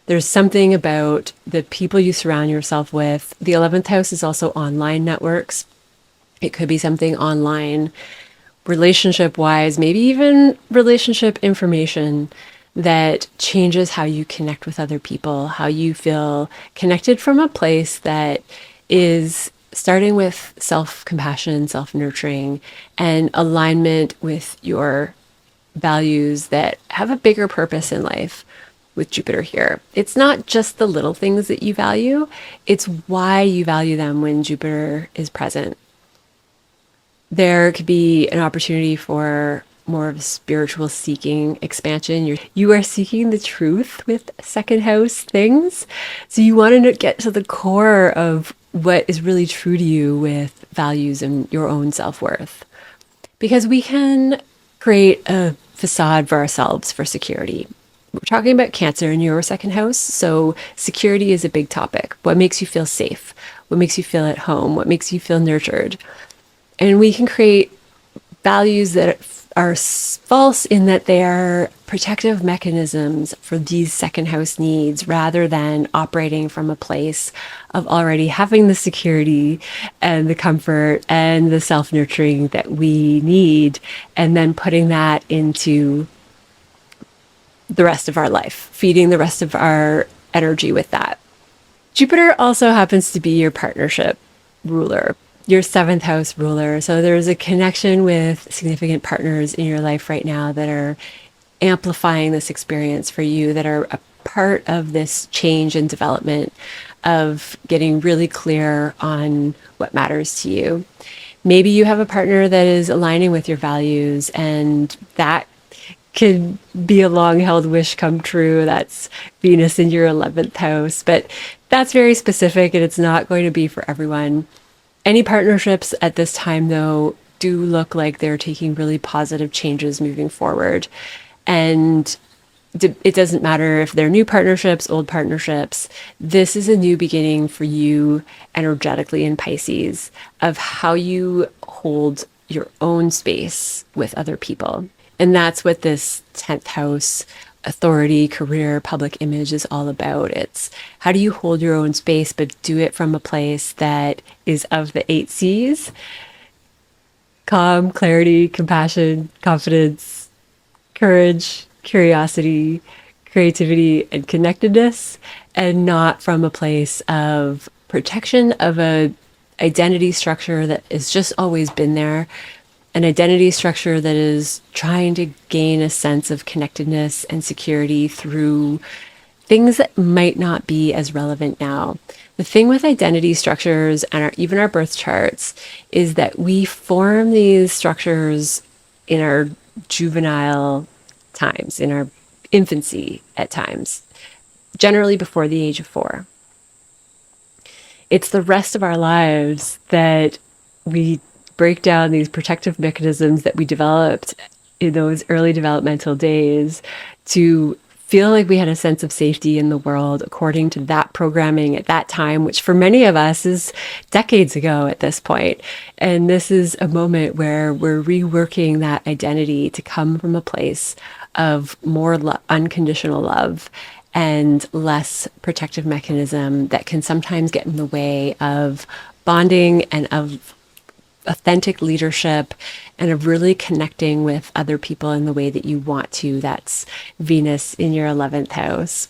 There's something about the people you surround yourself with. The 11th house is also online networks. It could be something online, relationship-wise, maybe even relationship information that changes how you connect with other people, how you feel connected from a place that is starting with self-compassion, self-nurturing, and alignment with your values that have a bigger purpose in life with Jupiter here. It's not just the little things that you value, it's why you value them when Jupiter is present. There could be an opportunity for more of a spiritual seeking expansion. You are seeking the truth with second house things. So you want to get to the core of what is really true to you with values and your own self-worth. Because we can create a facade for ourselves for security. We're talking about Cancer in your second house, so security is a big topic. What makes you feel safe? What makes you feel at home? What makes you feel nurtured? And we can create values that are false in that they are protective mechanisms for these second house needs, rather than operating from a place of already having the security and the comfort and the self-nurturing that we need, and then putting that into the rest of our life, feeding the rest of our energy with that. Jupiter also happens to be your partnership ruler, your seventh house ruler. So there's a connection with significant partners in your life right now that are amplifying this experience for you, that are a part of this change and development of getting really clear on what matters to you. Maybe you have a partner that is aligning with your values, and that could be a long-held wish come true. That's Venus in your 11th house, but that's very specific, and it's not going to be for everyone. Any partnerships at this time, though, do look like they're taking really positive changes moving forward. And it doesn't matter if they're new partnerships, old partnerships. This is a new beginning for you energetically in Pisces of how you hold your own space with other people. And that's what this 10th house authority, career, public image is all about. It's how do you hold your own space, but do it from a place that is of the 8 C's: calm, clarity, compassion, confidence, courage, curiosity, creativity, and connectedness. and not from a place of protection of a identity structure that has just always been there, an identity structure that is trying to gain a sense of connectedness and security through things that might not be as relevant now. The thing with identity structures and even our birth charts is that we form these structures in our juvenile times, in our infancy at times, generally before the age of 4. It's the rest of our lives that we break down these protective mechanisms that we developed in those early developmental days to feel like we had a sense of safety in the world according to that programming at that time, which for many of us is decades ago at this point. And this is a moment where we're reworking that identity to come from a place of more unconditional love and less protective mechanism that can sometimes get in the way of bonding and of authentic leadership and of really connecting with other people in the way that you want to. That's Venus in your 11th house.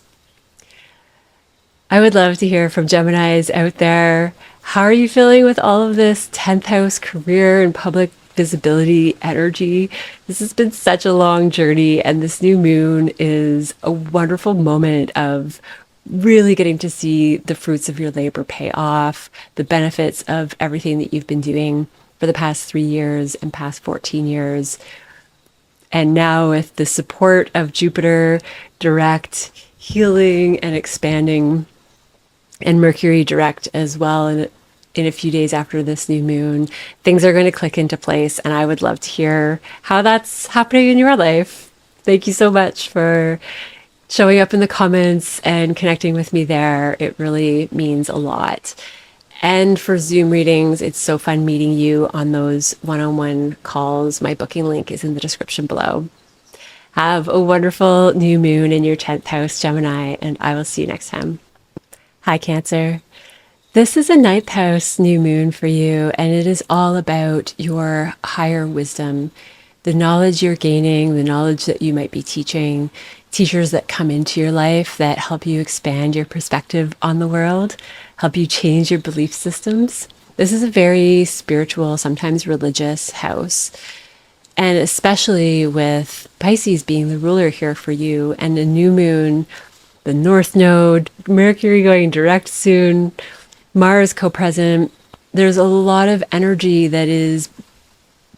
I would love to hear from Geminis out there. How are you feeling with all of this 10th house career and public visibility energy? This has been such a long journey, and this new moon is a wonderful moment of really getting to see the fruits of your labor pay off, the benefits of everything that you've been doing for the past 3 years and past 14 years. And now with the support of Jupiter direct, healing and expanding, and Mercury direct as well in a few days after this new moon, things are going to click into place. And I would love to hear how that's happening in your life. Thank you so much for showing up in the comments and connecting with me there. It really means a lot. And for Zoom readings, it's so fun meeting you on those one-on-one calls. My booking link is in the description below. Have a wonderful new moon in your 10th house, Gemini, and I will see you next time. Hi, Cancer. This is a 9th house new moon for you, and it is all about your higher wisdom, the knowledge you're gaining, the knowledge that you might be teaching, teachers that come into your life that help you expand your perspective on the world, help you change your belief systems. This is a very spiritual, sometimes religious house. And especially with Pisces being the ruler here for you, and a new moon, the North Node, Mercury going direct soon, Mars co-present, there's a lot of energy that is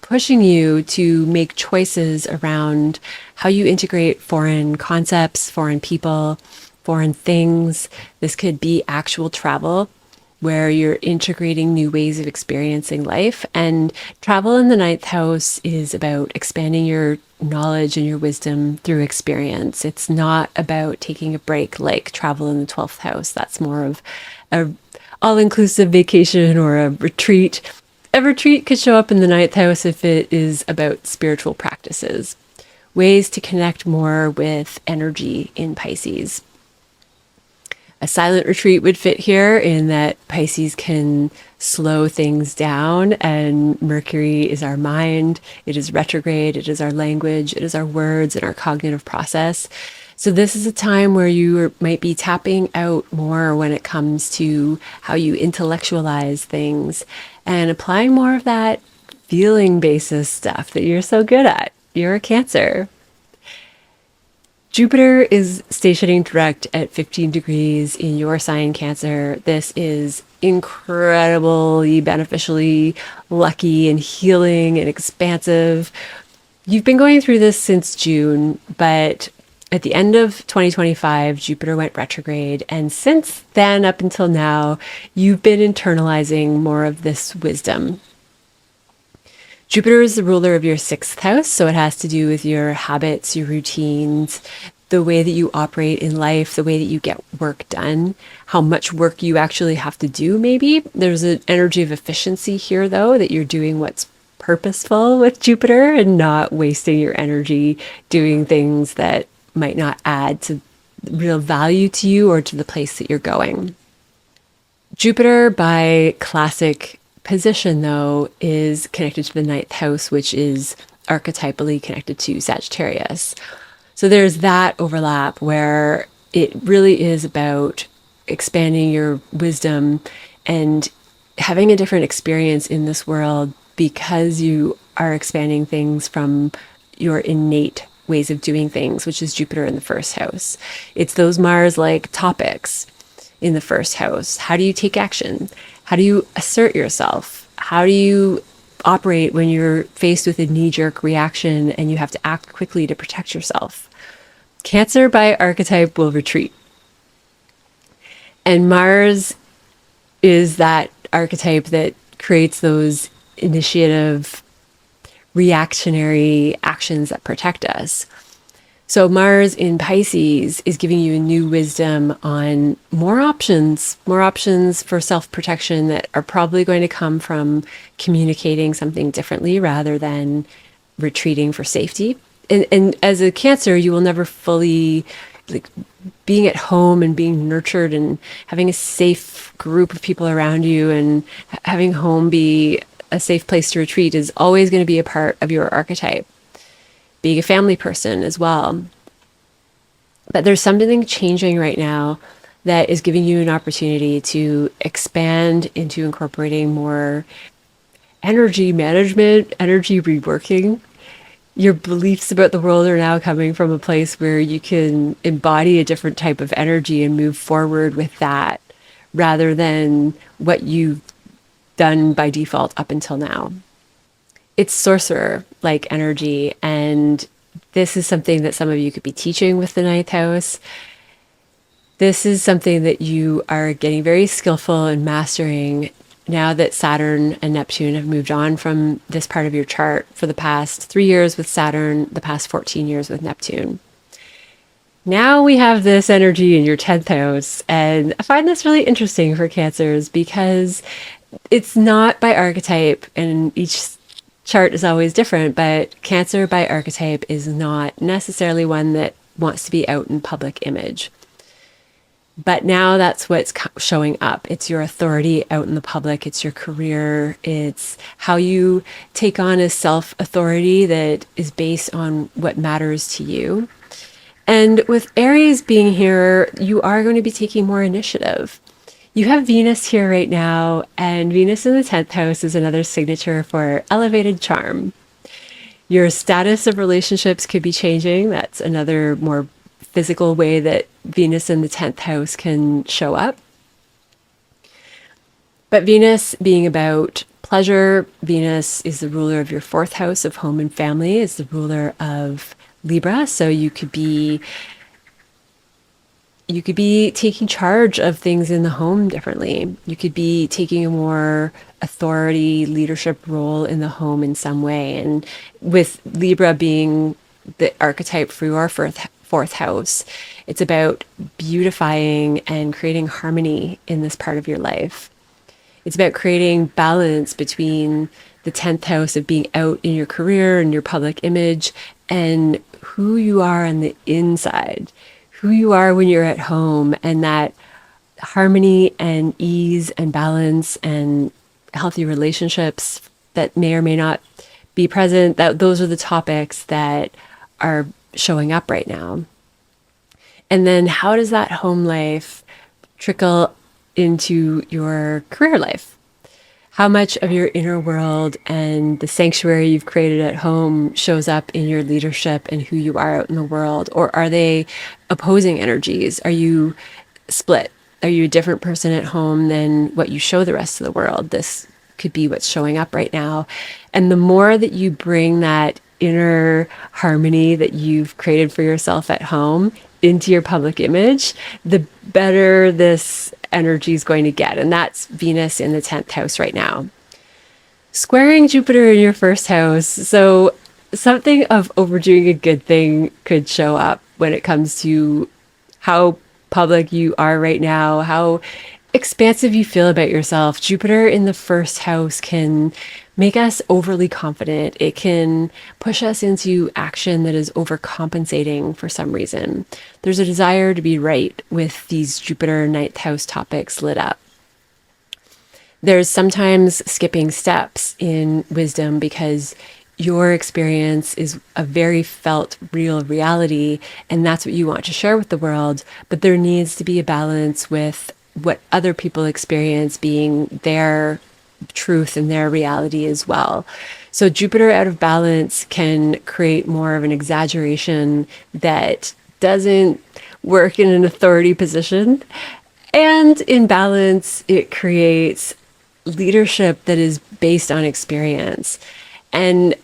pushing you to make choices around how you integrate foreign concepts, foreign people, foreign things. This could be actual travel where you're integrating new ways of experiencing life. And travel in the 9th house is about expanding your knowledge and your wisdom through experience. It's not about taking a break like travel in the 12th house. That's more of a all-inclusive vacation or a retreat. A retreat could show up in the 9th house if it is about spiritual practices, ways to connect more with energy in Pisces. A silent retreat would fit here in that Pisces can slow things down, and Mercury is our mind, it is retrograde, it is our language, it is our words and our cognitive process. So this is a time where you might be tapping out more when it comes to how you intellectualize things and applying more of that feeling basis stuff that you're so good at. You're a Cancer. Jupiter is stationing direct at 15 degrees in your sign, Cancer. This is incredibly beneficially lucky and healing and expansive. You've been going through this since June, but at the end of 2025, Jupiter went retrograde. And since then, up until now, you've been internalizing more of this wisdom. Jupiter is the ruler of your 6th house, so it has to do with your habits, your routines, the way that you operate in life, the way that you get work done, how much work you actually have to do, maybe. There's an energy of efficiency here, though, that you're doing what's purposeful with Jupiter and not wasting your energy doing things that might not add to real value to you or to the place that you're going. Jupiter, by classic position, though, is connected to the 9th house, which is archetypally connected to Sagittarius. So there's that overlap where it really is about expanding your wisdom and having a different experience in this world because you are expanding things from your innate ways of doing things, which is Jupiter in the first house. It's those Mars-like topics in the first house. How do you take action? How do you assert yourself? How do you operate when you're faced with a knee-jerk reaction and you have to act quickly to protect yourself? Cancer by archetype will retreat. And Mars is that archetype that creates those initiative, reactionary actions that protect us. So Mars in Pisces is giving you a new wisdom on more options for self-protection that are probably going to come from communicating something differently rather than retreating for safety. And as a Cancer, you will never fully, like, being at home and being nurtured and having a safe group of people around you and having home be a safe place to retreat is always going to be a part of your archetype. Being a family person as well. But there's something changing right now that is giving you an opportunity to expand into incorporating more energy management, energy reworking. Your beliefs about the world are now coming from a place where you can embody a different type of energy and move forward with that rather than what you've done by default up until now. It's sorcerer-like energy, and this is something that some of you could be teaching with the ninth house. This is something that you are getting very skillful in mastering now that Saturn and Neptune have moved on from this part of your chart for the past 3 years with Saturn, the past 14 years with Neptune. Now we have this energy in your 10th house, and I find this really interesting for Cancers because it's not by archetype, and each chart is always different, but Cancer by archetype is not necessarily one that wants to be out in public image. But now that's what's showing up. It's your authority out in the public. It's your career. It's how you take on a self-authority that is based on what matters to you. And with Aries being here, you are going to be taking more initiative. You have Venus here right now, and Venus in the 10th house is another signature for elevated charm. Your status of relationships could be changing. That's another more physical way that Venus in the 10th house can show up. But Venus being about pleasure, Venus is the ruler of your 4th house of home and family, is the ruler of Libra. So you could be taking charge of things in the home differently. You could be taking a more authority, leadership role in the home in some way. And with Libra being the archetype for your 4th house, it's about beautifying and creating harmony in this part of your life. It's about creating balance between the 10th house of being out in your career and your public image and who you are on the inside, who you are when you're at home, and that harmony and ease and balance and healthy relationships that may or may not be present. Those are the topics that are showing up right now. And then how does that home life trickle into your career life? How much of your inner world and the sanctuary you've created at home shows up in your leadership and who you are out in the world? Or are they opposing energies? Are you split? Are you a different person at home than what you show the rest of the world? This could be what's showing up right now. And the more that you bring that inner harmony that you've created for yourself at home into your public image, the better this energy is going to get. And that's Venus in the 10th house right now, squaring Jupiter in your 1st house. So something of overdoing a good thing could show up when it comes to how public you are right now, how expansive you feel about yourself. Jupiter in the 1st house can make us overly confident. It can push us into action that is overcompensating for some reason. There's a desire to be right with these Jupiter 9th house topics lit up. There's sometimes skipping steps in wisdom because your experience is a very felt, real reality, and that's what you want to share with the world. But there needs to be a balance with what other people experience being their truth and their reality as well. So Jupiter out of balance can create more of an exaggeration that doesn't work in an authority position. And in balance, it creates leadership that is based on experience. And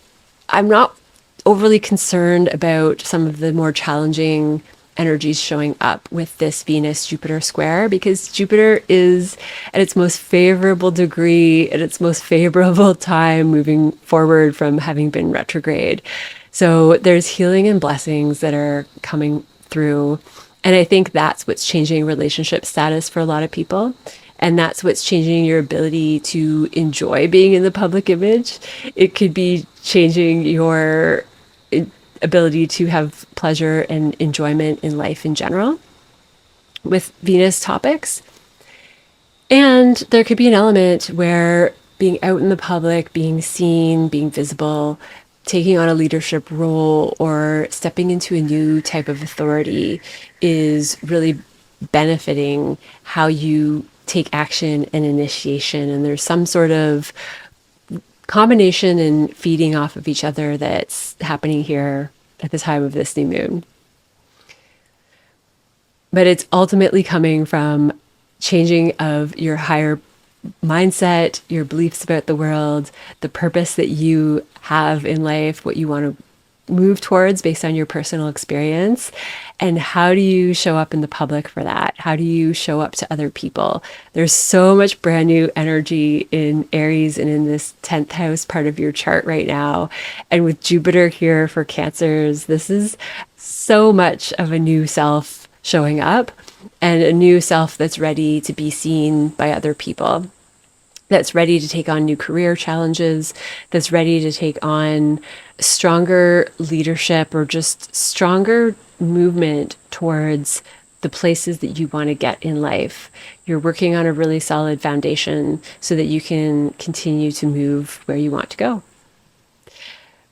I'm not overly concerned about some of the more challenging energies showing up with this Venus Jupiter square, because Jupiter is at its most favorable degree, at its most favorable time moving forward from having been retrograde. So there's healing and blessings that are coming through. And I think that's what's changing relationship status for a lot of people. And that's what's changing your ability to enjoy being in the public image. It could be changing your ability to have pleasure and enjoyment in life in general with Venus topics. And there could be an element where being out in the public, being seen, being visible, taking on a leadership role, or stepping into a new type of authority is really benefiting how you take action and initiation. And there's some sort of combination and feeding off of each other that's happening here at the time of this new moon. But it's ultimately coming from changing of your higher mindset, your beliefs about the world, the purpose that you have in life, what you want to move towards based on your personal experience. And how do you show up in the public for that? How do you show up to other people? There's so much brand new energy in Aries and in this 10th house part of your chart right now. And with Jupiter here for Cancers, this is so much of a new self showing up, and a new self that's ready to be seen by other people, that's ready to take on new career challenges, that's ready to take on stronger leadership or just stronger movement towards the places that you want to get in life. You're working on a really solid foundation so that you can continue to move where you want to go.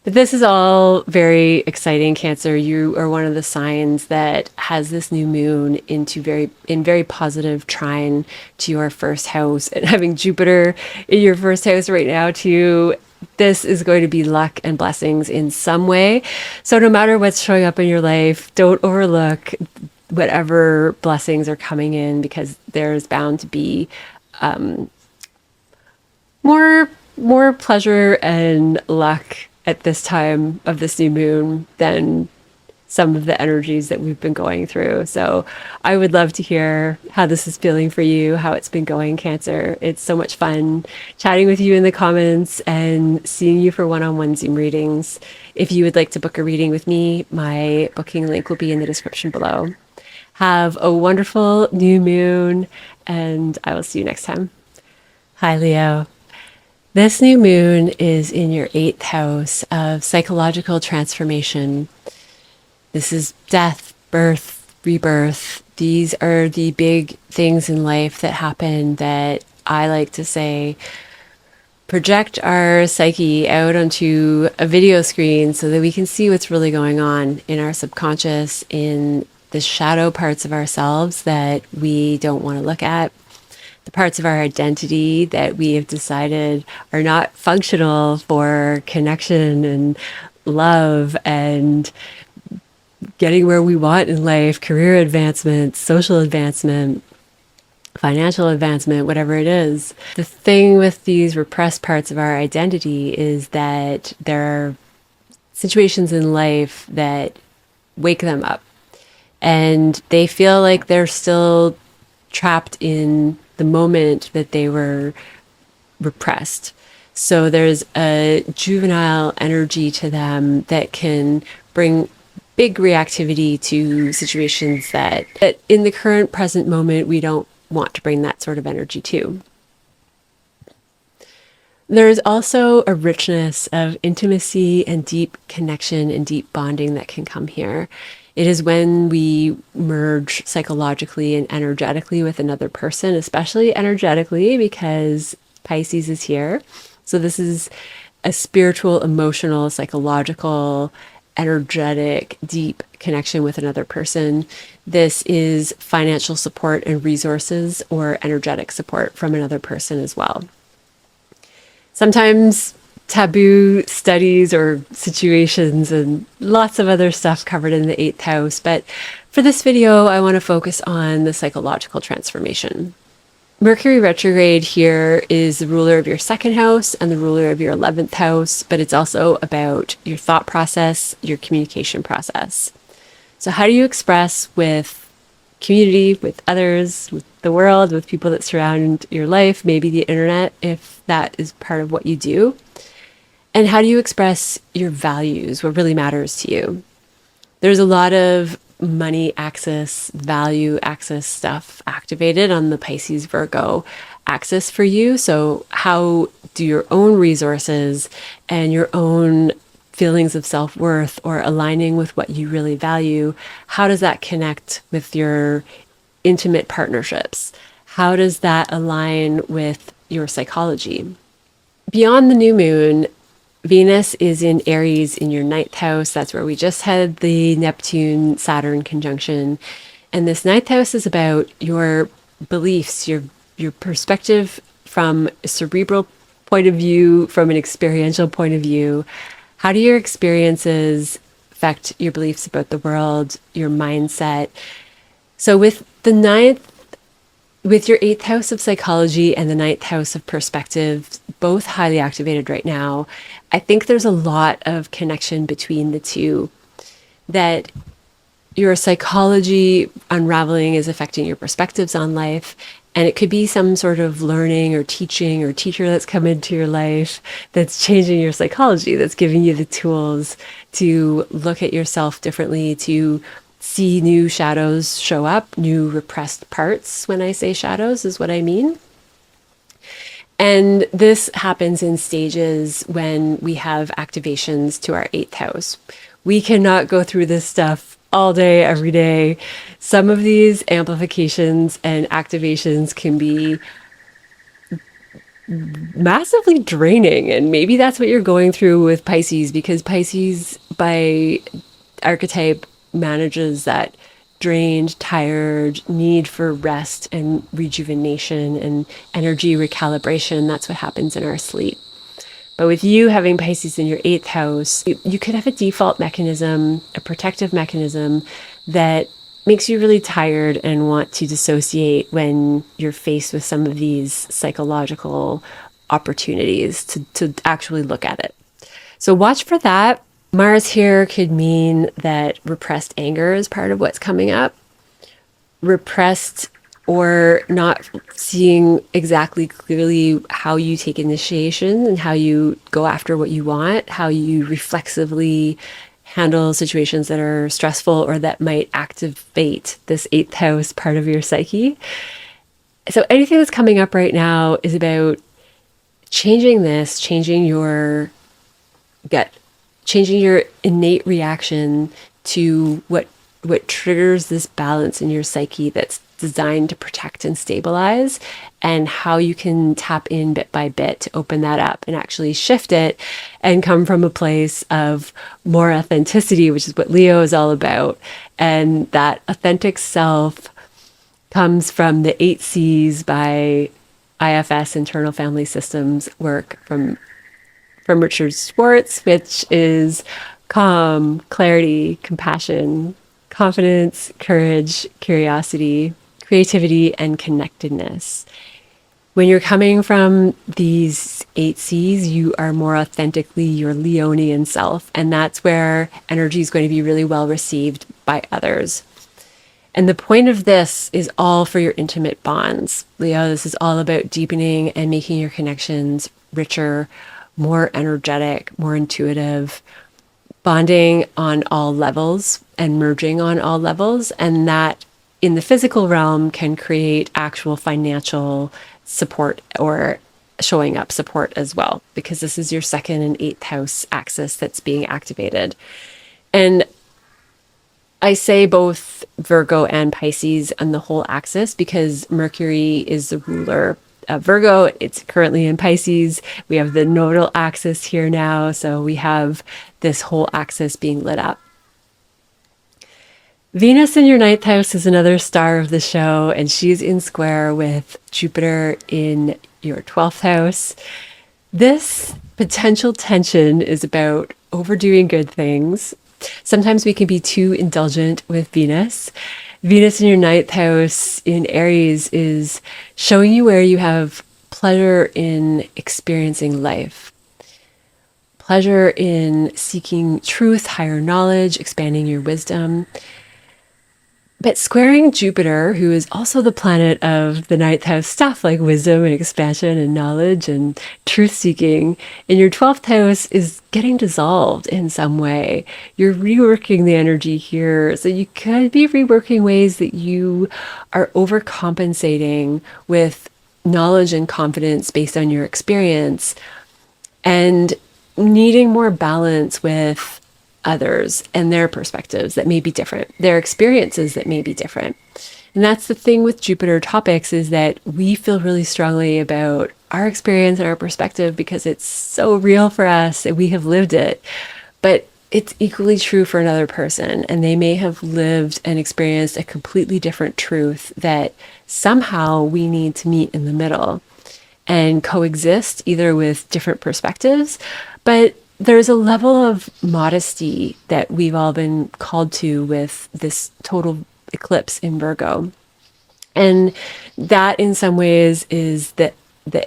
But this is all very exciting, Cancer. You are one of the signs that has this new moon in very positive trine to your first house, and having Jupiter in your first house right now too. This is going to be luck and blessings in some way. So no matter what's showing up in your life, don't overlook whatever blessings are coming in, because there's bound to be more pleasure and luck at this time of this new moon than some of the energies that we've been going through. So I would love to hear how this is feeling for you, how it's been going, Cancer. It's so much fun chatting with you in the comments and seeing you for one-on-one Zoom readings. If you would like to book a reading with me, my booking link will be in the description below. Have a wonderful new moon, and I will see you next time. Hi, Leo. This new moon is in your 8th house of psychological transformation. This is death, birth, rebirth. These are the big things in life that happen that I like to say project our psyche out onto a video screen so that we can see what's really going on in our subconscious, in the shadow parts of ourselves that we don't want to look at, the parts of our identity that we have decided are not functional for connection and love and getting where we want in life, career advancement, social advancement, financial advancement, whatever it is. The thing with these repressed parts of our identity is that there are situations in life that wake them up, and they feel like they're still trapped in the moment that they were repressed. So there's a juvenile energy to them that can bring big reactivity to situations that in the current present moment we don't want to bring that sort of energy to. There's also a richness of intimacy and deep connection and deep bonding that can come here. It is when we merge psychologically and energetically with another person, especially energetically, because Pisces is here. So this is a spiritual, emotional, psychological energetic, deep connection with another person. This is financial support and resources or energetic support from another person as well. Sometimes taboo studies or situations and lots of other stuff covered in the 8th house. But for this video, I want to focus on the psychological transformation. Mercury retrograde here is the ruler of your 2nd house and the ruler of your 11th house, but it's also about your thought process, your communication process. So how do you express with community, with others, with the world, with people that surround your life, maybe the internet, if that is part of what you do? And how do you express your values, what really matters to you? There's a lot of money axis, value axis stuff activated on the Pisces Virgo axis for you. So how do your own resources and your own feelings of self-worth or aligning with what you really value, how does that connect with your intimate partnerships? How does that align with your psychology? Beyond the new moon, Venus is in Aries in your 9th house. That's where we just had the Neptune-Saturn conjunction. And this 9th house is about your beliefs, your perspective from a cerebral point of view, from an experiential point of view. How do your experiences affect your beliefs about the world, your mindset? So with the with your 8th house of psychology and the 9th house of perspective, both highly activated right now, I think there's a lot of connection between the two, that your psychology unraveling is affecting your perspectives on life. And it could be some sort of learning or teaching or teacher that's come into your life that's changing your psychology, that's giving you the tools to look at yourself differently, to see new shadows show up, new repressed parts. When I say shadows is what I mean. And this happens in stages when we have activations to our 8th house. We cannot go through this stuff all day, every day. Some of these amplifications and activations can be massively draining. And maybe that's what you're going through with Pisces, because Pisces by archetype manages that drained, tired need for rest and rejuvenation and energy recalibration. That's what happens in our sleep. But with you having Pisces in your 8th house, you could have a default mechanism, a protective mechanism that makes you really tired and want to dissociate when you're faced with some of these psychological opportunities to actually look at it. So watch for that. Mars here could mean that repressed anger is part of what's coming up. Repressed or not seeing exactly clearly how you take initiation and how you go after what you want, how you reflexively handle situations that are stressful or that might activate this 8th house part of your psyche. So anything that's coming up right now is about changing this, changing your gut, changing your innate reaction to what triggers this balance in your psyche that's designed to protect and stabilize, and how you can tap in bit by bit to open that up and actually shift it and come from a place of more authenticity, which is what Leo is all about. And that authentic self comes from the 8 C's by IFS, Internal Family Systems work from Richard Schwartz, which is calm, clarity, compassion, confidence, courage, curiosity, creativity, and connectedness. When you're coming from these 8 C's, you are more authentically your Leonian self, and that's where energy is going to be really well received by others. And the point of this is all for your intimate bonds. Leo, this is all about deepening and making your connections richer, more energetic, more intuitive, bonding on all levels and merging on all levels. And that in the physical realm can create actual financial support or showing up support as well, because this is your 2nd and 8th house axis that's being activated. And I say both Virgo and Pisces on the whole axis because Mercury is the ruler Virgo. It's currently in Pisces. We have the nodal axis here now. So we have this whole axis being lit up. Venus in your ninth house is another star of the show, and she's in square with Jupiter in your 12th house. This potential tension is about overdoing good things. Sometimes we can be too indulgent with Venus. Venus in your ninth house in Aries is showing you where you have pleasure in experiencing life, pleasure in seeking truth, higher knowledge, expanding your wisdom. But squaring Jupiter, who is also the planet of the ninth house stuff like wisdom and expansion and knowledge and truth seeking, in your 12th house is getting dissolved in some way. You're reworking the energy here. So you could be reworking ways that you are overcompensating with knowledge and confidence based on your experience and needing more balance with others and their perspectives that may be different, their experiences that may be different. And that's the thing with Jupiter topics, is that we feel really strongly about our experience and our perspective because it's so real for us and we have lived it. But it's equally true for another person, and they may have lived and experienced a completely different truth that somehow we need to meet in the middle and coexist either with different perspectives. But there's a level of modesty that we've all been called to with this total eclipse in Virgo. And that in some ways is the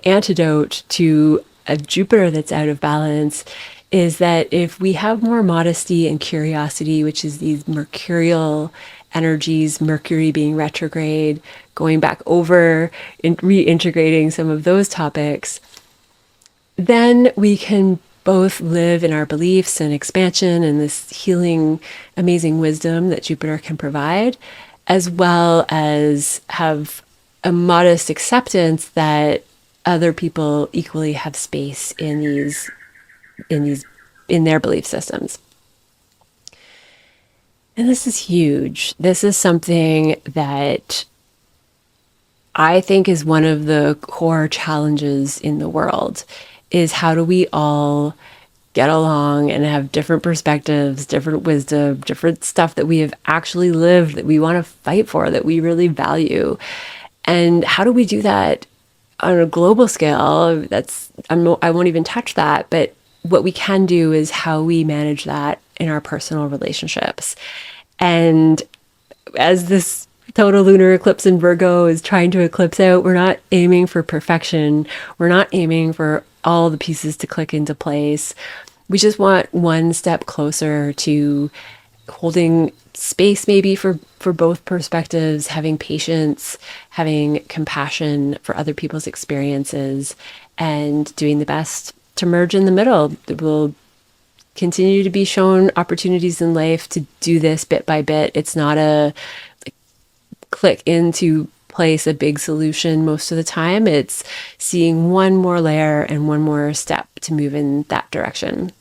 antidote to a Jupiter that's out of balance, is that if we have more modesty and curiosity, which is these mercurial energies, Mercury being retrograde, going back over and reintegrating some of those topics, then we can both live in our beliefs and expansion and this healing, amazing wisdom that Jupiter can provide, as well as have a modest acceptance that other people equally have space in their belief systems. And this is huge. This is something that I think is one of the core challenges in the world, is how do we all get along and have different perspectives, different wisdom, different stuff that we have actually lived, that we want to fight for, that we really value. And how do we do that on a global scale? I won't even touch that, but what we can do is how we manage that in our personal relationships. And as this total lunar eclipse in Virgo is trying to eclipse out, we're not aiming for perfection. We're not aiming for all the pieces to click into place. We just want one step closer to holding space maybe for both perspectives, having patience, having compassion for other people's experiences, and doing the best to merge in the middle. We'll continue to be shown opportunities in life to do this bit by bit. It's not a click into place a big solution most of the time. It's seeing one more layer and one more step to move in that direction.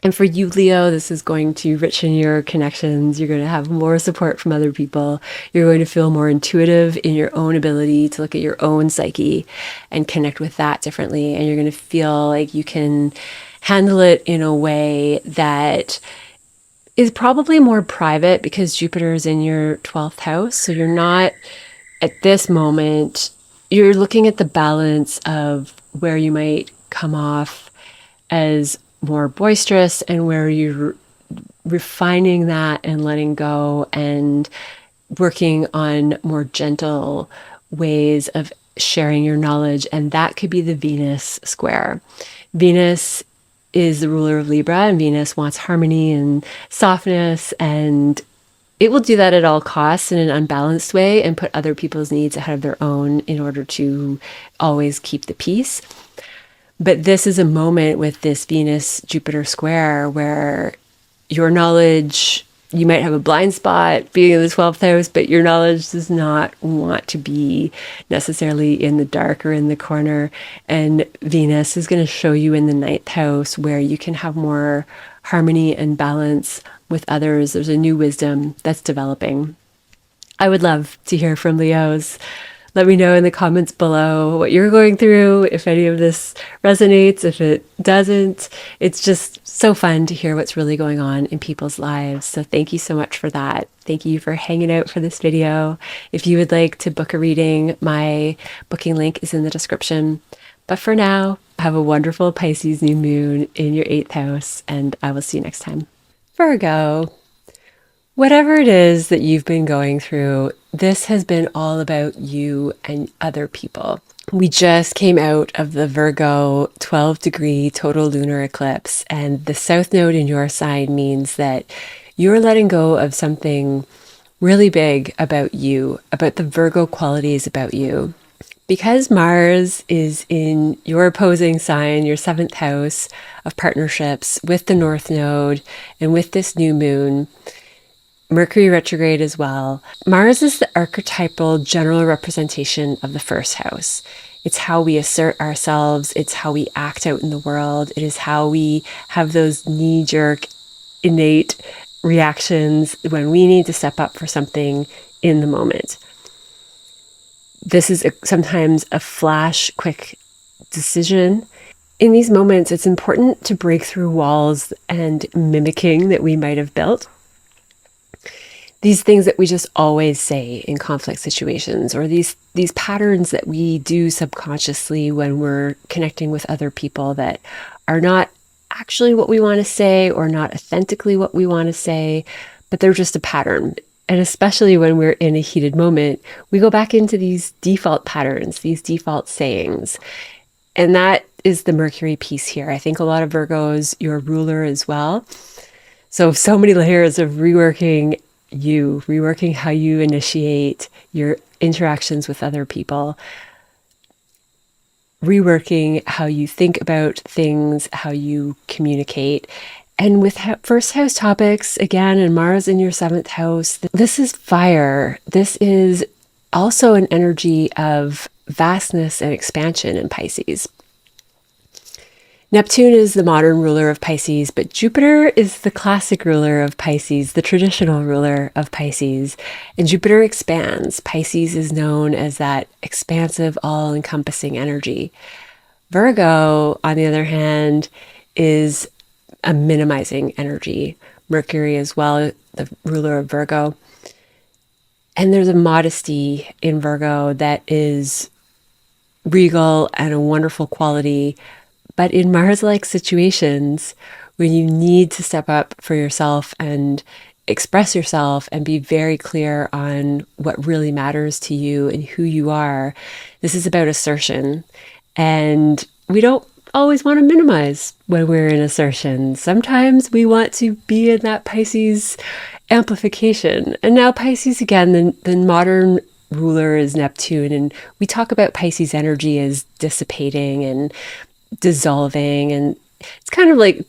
And for you, Leo, this is going to richen your connections. You're going to have more support from other people. You're going to feel more intuitive in your own ability to look at your own psyche and connect with that differently. And you're going to feel like you can handle it in a way that is probably more private because Jupiter is in your 12th house. So you're not, at this moment, you're looking at the balance of where you might come off as more boisterous and where you're refining that and letting go and working on more gentle ways of sharing your knowledge. And that could be the Venus square. Venus is the ruler of Libra, and Venus wants harmony and softness, and it will do that at all costs in an unbalanced way and put other people's needs ahead of their own in order to always keep the peace. But this is a moment with this Venus-Jupiter square where your knowledge, you might have a blind spot being in the 12th house, but your knowledge does not want to be necessarily in the dark or in the corner. And Venus is going to show you in the 9th house where you can have more harmony and balance with others. There's a new wisdom that's developing. I would love to hear from Leos. Let me know in the comments below what you're going through, if any of this resonates, if it doesn't. It's just so fun to hear what's really going on in people's lives. So thank you so much for that. Thank you for hanging out for this video. If you would like to book a reading, my booking link is in the description. But for now, have a wonderful Pisces new moon in your 8th house, and I will see you next time. Virgo. Whatever it is that you've been going through, this has been all about you and other people. We just came out of the Virgo 12-degree total lunar eclipse, and the south node in your sign means that you're letting go of something really big about you, about the Virgo qualities about you. Because Mars is in your opposing sign, your 7th house of partnerships with the north node and with this new moon, Mercury retrograde as well. Mars is the archetypal general representation of the 1st house. It's how we assert ourselves. It's how we act out in the world. It is how we have those knee-jerk, innate reactions when we need to step up for something in the moment. This is sometimes a flash, quick decision. In these moments, it's important to break through walls and mimicking that we might have built. These things that we just always say in conflict situations, or these patterns that we do subconsciously when we're connecting with other people that are not actually what we want to say or not authentically what we want to say, but they're just a pattern. And especially when we're in a heated moment, we go back into these default patterns, these default sayings. And that is the Mercury piece here. I think a lot of Virgos, you're a ruler as well. So many layers of reworking how you initiate your interactions with other people, reworking how you think about things, how you communicate. And with first house topics, again, and Mars in your 7th house, this is fire. This is also an energy of vastness and expansion in Pisces. Neptune is the modern ruler of Pisces, but Jupiter is the classic ruler of Pisces, the traditional ruler of Pisces. And Jupiter expands. Pisces is known as that expansive, all-encompassing energy. Virgo, on the other hand, is a minimizing energy. Mercury as well, the ruler of Virgo. And there's a modesty in Virgo that is regal and a wonderful quality. But in Mars-like situations, when you need to step up for yourself and express yourself and be very clear on what really matters to you and who you are, this is about assertion. And we don't always want to minimize when we're in assertion. Sometimes we want to be in that Pisces amplification. And now Pisces, again, the modern ruler is Neptune. And we talk about Pisces energy as dissipating and dissolving, and it's kind of like,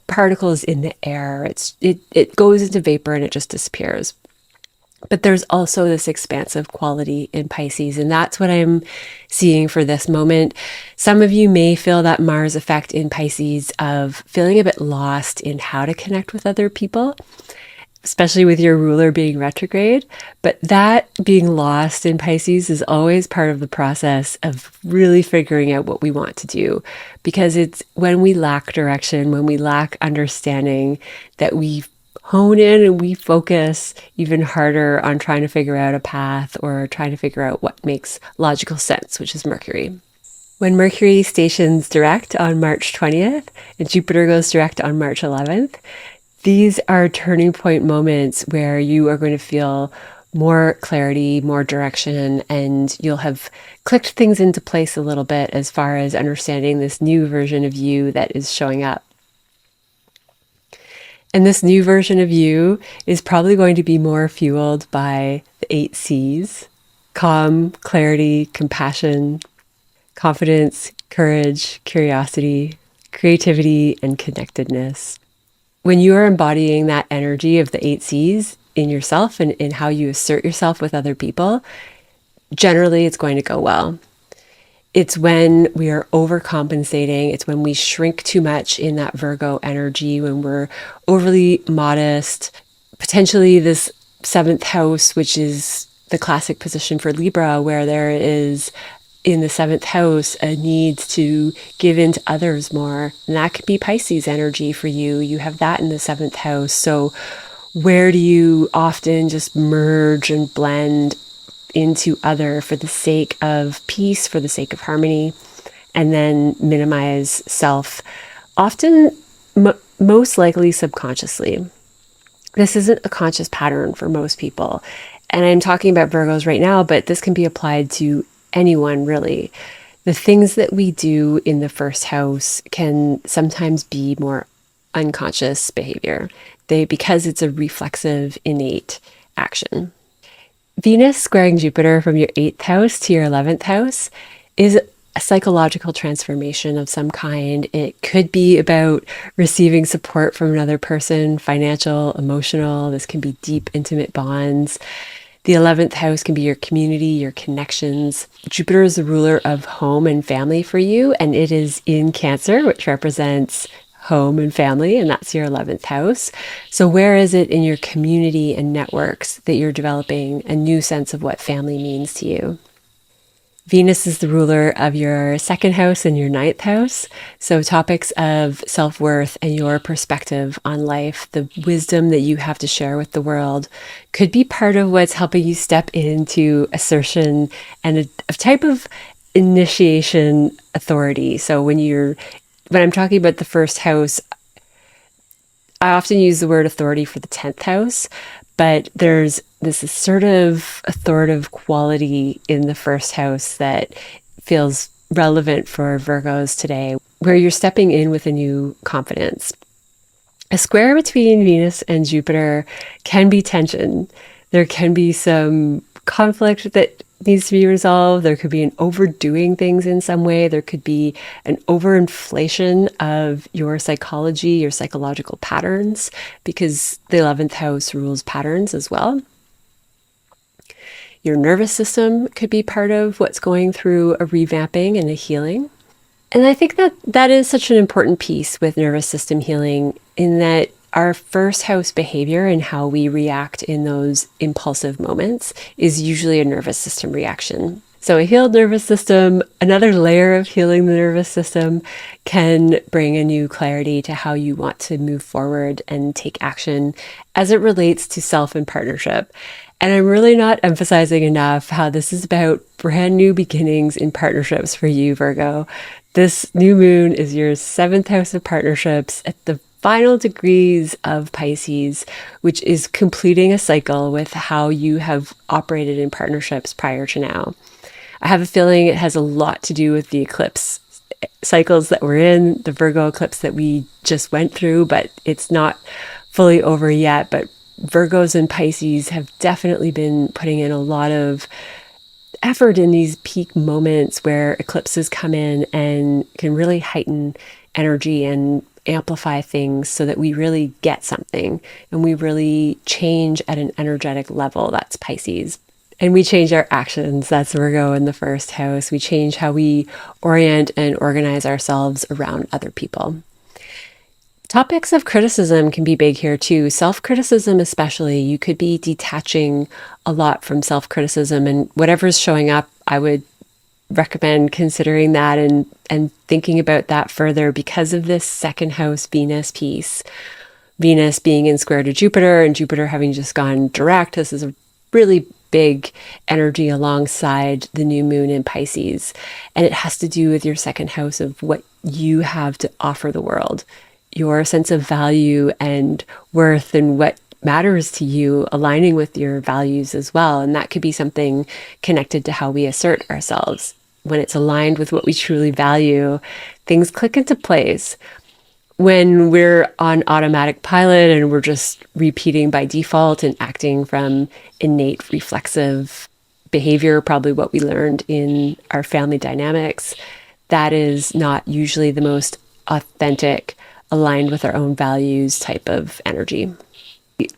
particles in the air. It goes into vapor and it just disappears. But there's also this expansive quality in Pisces, and that's what I'm seeing for this moment. Some of you may feel that Mars effect in Pisces of feeling a bit lost in how to connect with other people, especially with your ruler being retrograde. But that being lost in Pisces is always part of the process of really figuring out what we want to do. Because it's when we lack direction, when we lack understanding, that we hone in and we focus even harder on trying to figure out a path or trying to figure out what makes logical sense, which is Mercury. When Mercury stations direct on March 20th and Jupiter goes direct on March 11th, these are turning point moments where you are going to feel more clarity, more direction, and you'll have clicked things into place a little bit as far as understanding this new version of you that is showing up. And this new version of you is probably going to be more fueled by the 8 C's: calm, clarity, compassion, confidence, courage, curiosity, creativity, and connectedness. When you are embodying that energy of the 8 C's in yourself and in how you assert yourself with other people, generally it's going to go well. It's when we are overcompensating. It's when we shrink too much in that Virgo energy, when we're overly modest. Potentially this 7th house, which is the classic position for Libra, where there is in the 7th house a need to give in to others more. And that could be Pisces energy for you. You have that in the 7th house. So where do you often just merge and blend into other for the sake of peace, for the sake of harmony, and then minimize self, often most likely subconsciously. This isn't a conscious pattern for most people. And I'm talking about Virgos right now, but this can be applied to anyone really. The things that we do in the 1st house can sometimes be more unconscious behavior. Because it's a reflexive, innate action. Venus squaring Jupiter from your 8th house to your 11th house is a psychological transformation of some kind. It could be about receiving support from another person, financial, emotional. This can be deep, intimate bonds. The 11th house can be your community, your connections. Jupiter is the ruler of home and family for you, and it is in Cancer, which represents home and family, and that's your 11th house. So where is it in your community and networks that you're developing a new sense of what family means to you? Venus is the ruler of your 2nd house and your 9th house. So topics of self-worth and your perspective on life, the wisdom that you have to share with the world, could be part of what's helping you step into assertion and a type of initiation authority. So when I'm talking about the 1st house, I often use the word authority for the 10th house, but there's this assertive, authoritative quality in the 1st house that feels relevant for Virgos today, where you're stepping in with a new confidence. A square between Venus and Jupiter can be tension. There can be some conflict that needs to be resolved. There could be an overdoing things in some way. There could be an overinflation of your psychology, your psychological patterns, because the 11th house rules patterns as well. Your nervous system could be part of what's going through a revamping and a healing. And I think that is such an important piece with nervous system healing, in that our 1st house behavior and how we react in those impulsive moments is usually a nervous system reaction. So a healed nervous system, another layer of healing the nervous system, can bring a new clarity to how you want to move forward and take action as it relates to self and partnership. And I'm really not emphasizing enough how this is about brand new beginnings in partnerships for you, Virgo. This new moon is your 7th house of partnerships at the final degrees of Pisces, which is completing a cycle with how you have operated in partnerships prior to now. I have a feeling it has a lot to do with the eclipse cycles that we're in, the Virgo eclipse that we just went through, but it's not fully over yet. But Virgos and Pisces have definitely been putting in a lot of effort in these peak moments where eclipses come in and can really heighten energy and amplify things so that we really get something and we really change at an energetic level. That's Pisces. And we change our actions. That's Virgo in the 1st house. We change how we orient and organize ourselves around other people. Topics of criticism can be big here too. Self-criticism especially. You could be detaching a lot from self-criticism, and whatever's showing up, I would recommend considering that and thinking about that further because of this 2nd house Venus piece. Venus being in square to Jupiter and Jupiter having just gone direct. This is a really big energy alongside the new moon in Pisces. And it has to do with your 2nd house of what you have to offer the world, your sense of value and worth and what matters to you, aligning with your values as well. And that could be something connected to how we assert ourselves. When it's aligned with what we truly value, things click into place. When we're on automatic pilot and we're just repeating by default and acting from innate reflexive behavior, probably what we learned in our family dynamics, that is not usually the most authentic, aligned with our own values type of energy.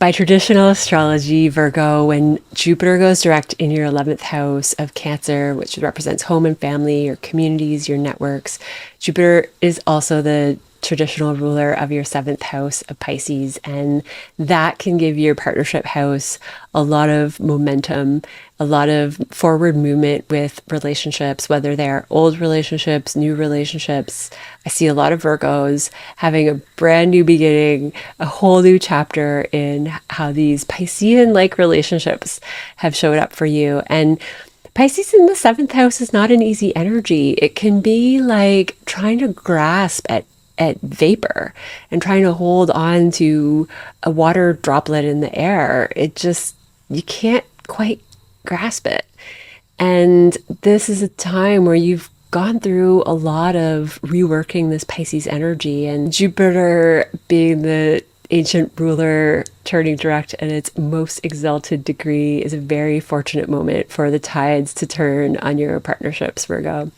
By traditional astrology, Virgo, when Jupiter goes direct in your 11th house of Cancer, which represents home and family, your communities, your networks, Jupiter is also the traditional ruler of your 7th house of Pisces, and that can give your partnership house a lot of momentum, a lot of forward movement with relationships, whether they're old relationships, new relationships. I see a lot of Virgos having a brand new beginning, a whole new chapter in how these Piscean-like relationships have showed up for you. And Pisces in the 7th house is not an easy energy. It can be like trying to grasp at vapor and trying to hold on to a water droplet in the air. You can't quite grasp it. And this is a time where you've gone through a lot of reworking this Pisces energy, and Jupiter being the ancient ruler turning direct at its most exalted degree is a very fortunate moment for the tides to turn on your partnerships, Virgo.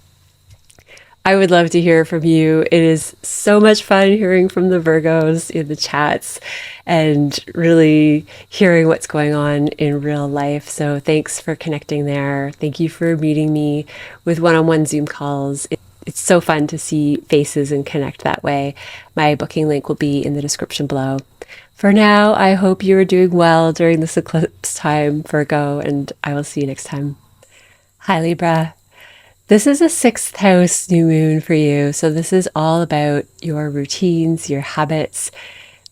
I would love to hear from you. It is so much fun hearing from the Virgos in the chats and really hearing what's going on in real life. So thanks for connecting there. Thank you for meeting me with one-on-one Zoom calls. It's so fun to see faces and connect that way. My booking link will be in the description below. For now, I hope you are doing well during this eclipse time, Virgo, and I will see you next time. Hi, Libra. This is a 6th house new moon for you. So this is all about your routines, your habits,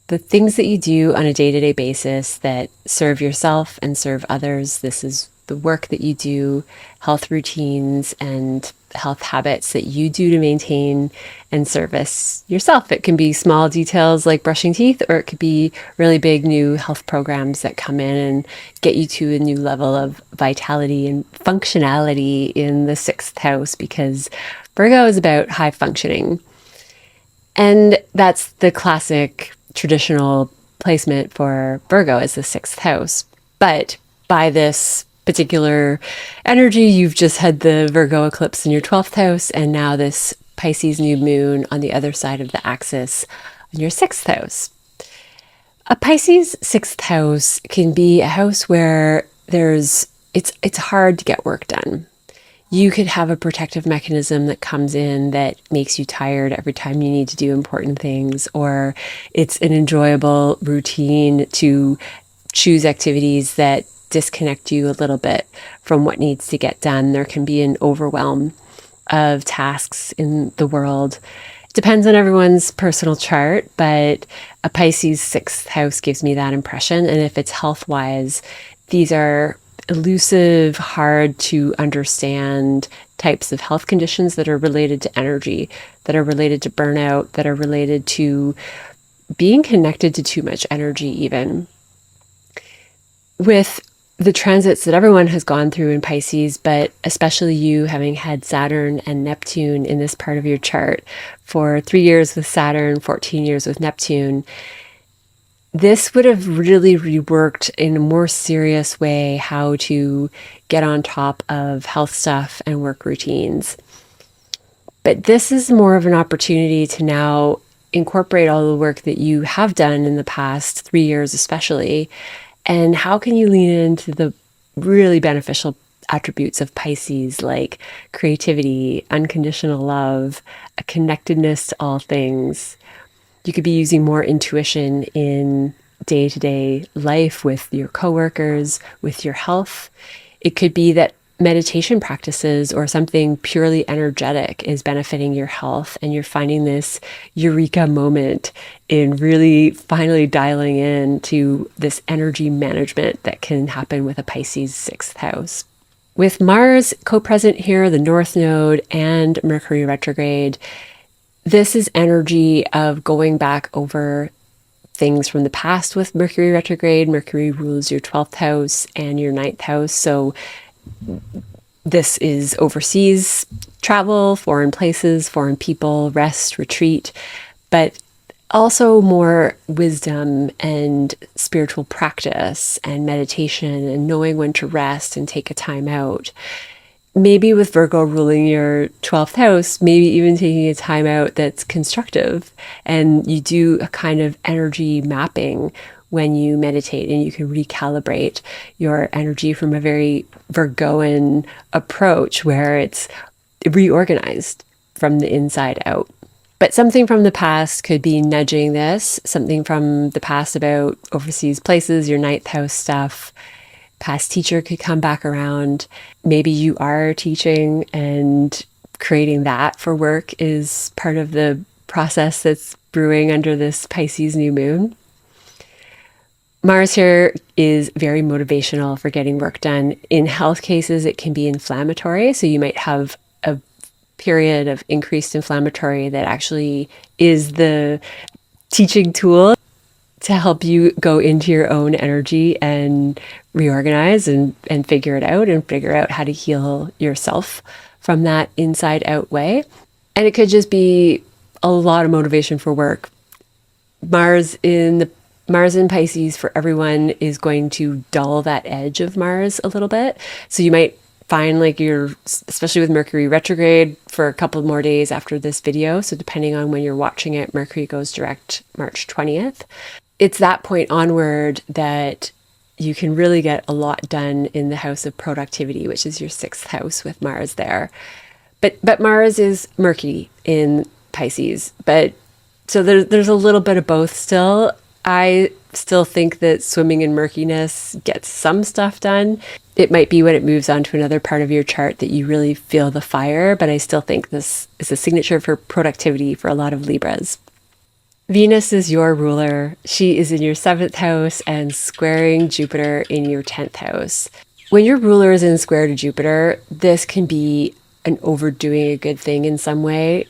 the things that you do on a day-to-day basis that serve yourself and serve others. This is the work that you do, health routines and health habits that you do to maintain and service yourself. It can be small details like brushing teeth, or it could be really big new health programs that come in and get you to a new level of vitality and functionality in the 6th house, because Virgo is about high functioning. And that's the classic traditional placement for Virgo as the 6th house. But by this particular energy, you've just had the Virgo eclipse in your 12th house, and now this Pisces new moon on the other side of the axis in your 6th house. A Pisces 6th house can be a house where it's hard to get work done. You could have a protective mechanism that comes in that makes you tired every time you need to do important things, or it's an enjoyable routine to choose activities that disconnect you a little bit from what needs to get done. There can be an overwhelm of tasks in the world. It depends on everyone's personal chart, but a Pisces 6th house gives me that impression. And if it's health-wise, these are elusive, hard to understand types of health conditions that are related to energy, that are related to burnout, that are related to being connected to too much energy even. With the transits that everyone has gone through in Pisces, but especially you having had Saturn and Neptune in this part of your chart for 3 years with Saturn, 14 years with Neptune, this would have really reworked in a more serious way how to get on top of health stuff and work routines. But this is more of an opportunity to now incorporate all the work that you have done in the past 3 years especially. And how can you lean into the really beneficial attributes of Pisces, like creativity, unconditional love, a connectedness to all things? You could be using more intuition in day-to-day life with your coworkers, with your health. It could be that meditation practices or something purely energetic is benefiting your health, and you're finding this eureka moment in really finally dialing in to this energy management that can happen with a Pisces 6th house. With Mars co-present here, the North Node, and Mercury retrograde, this is energy of going back over things from the past with Mercury retrograde. Mercury rules your 12th house and your 9th house. So this is overseas travel, foreign places, foreign people, rest, retreat, but also more wisdom and spiritual practice and meditation and knowing when to rest and take a time out. Maybe with Virgo ruling your 12th house, maybe even taking a time out that's constructive, and you do a kind of energy mapping when you meditate, and you can recalibrate your energy from a very Virgoan approach where it's reorganized from the inside out. But something from the past could be nudging this, something from the past about overseas places, your ninth house stuff. Past teacher could come back around. Maybe you are teaching and creating that for work is part of the process that's brewing under this Pisces new moon. Mars here is very motivational for getting work done. In health cases, it can be inflammatory. So you might have a period of increased inflammatory that actually is the teaching tool to help you go into your own energy and reorganize and figure it out and figure out how to heal yourself from that inside out way. And it could just be a lot of motivation for work. Mars in Pisces for everyone is going to dull that edge of Mars a little bit. So you might find like you're, especially with Mercury retrograde for a couple more days after this video. So depending on when you're watching it, Mercury goes direct March 20th. It's that point onward that you can really get a lot done in the house of productivity, which is your 6th house with Mars there. But Mars is murky in Pisces. But so there's a little bit of both still. I still think that swimming in murkiness gets some stuff done. It might be when it moves on to another part of your chart that you really feel the fire, but I still think this is a signature for productivity for a lot of Libras. Venus is your ruler. She is in your 7th house and squaring Jupiter in your 10th house. When your ruler is in square to Jupiter, this can be an overdoing a good thing in some way.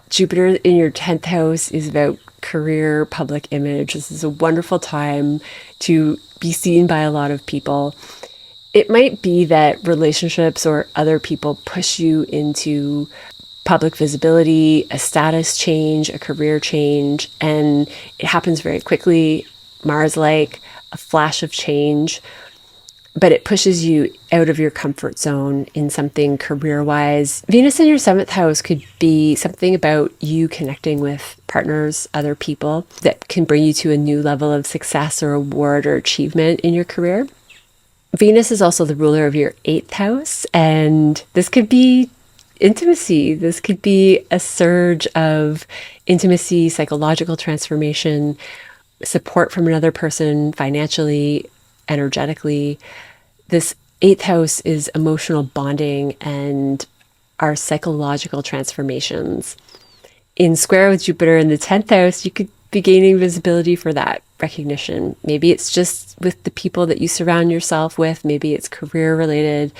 Jupiter in your 10th house is about career, public image. This is a wonderful time to be seen by a lot of people. It might be that relationships or other people push you into public visibility, a status change, a career change, and it happens very quickly. Mars-like, a flash of change, but it pushes you out of your comfort zone in something career-wise. Venus in your 7th house could be something about you connecting with partners, other people, that can bring you to a new level of success or award or achievement in your career. Venus is also the ruler of your 8th house, and this could be intimacy. This could be a surge of intimacy, psychological transformation, support from another person financially, energetically. This 8th house is emotional bonding and our psychological transformations. In square with Jupiter in the 10th house, you could be gaining visibility for that recognition. Maybe it's just with the people that you surround yourself with. Maybe it's career related.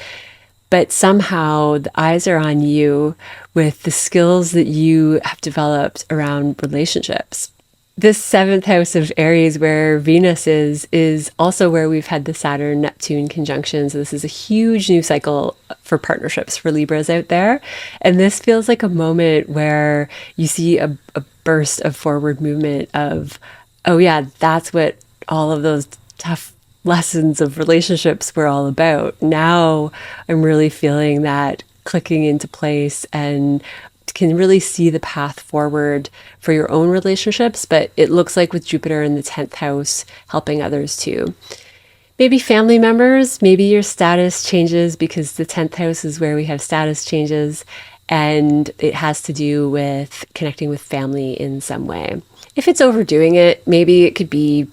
But somehow the eyes are on you with the skills that you have developed around relationships. This 7th house of Aries, where Venus is also where we've had the Saturn-Neptune conjunction. So this is a huge new cycle for partnerships for Libras out there. And this feels like a moment where you see a burst of forward movement of, oh yeah, that's what all of those tough lessons of relationships were all about. Now I'm really feeling that clicking into place and can really see the path forward for your own relationships. But it looks like with Jupiter in the 10th house, helping others too. Maybe family members, maybe your status changes because the 10th house is where we have status changes, and it has to do with connecting with family in some way. If it's overdoing it, maybe it could be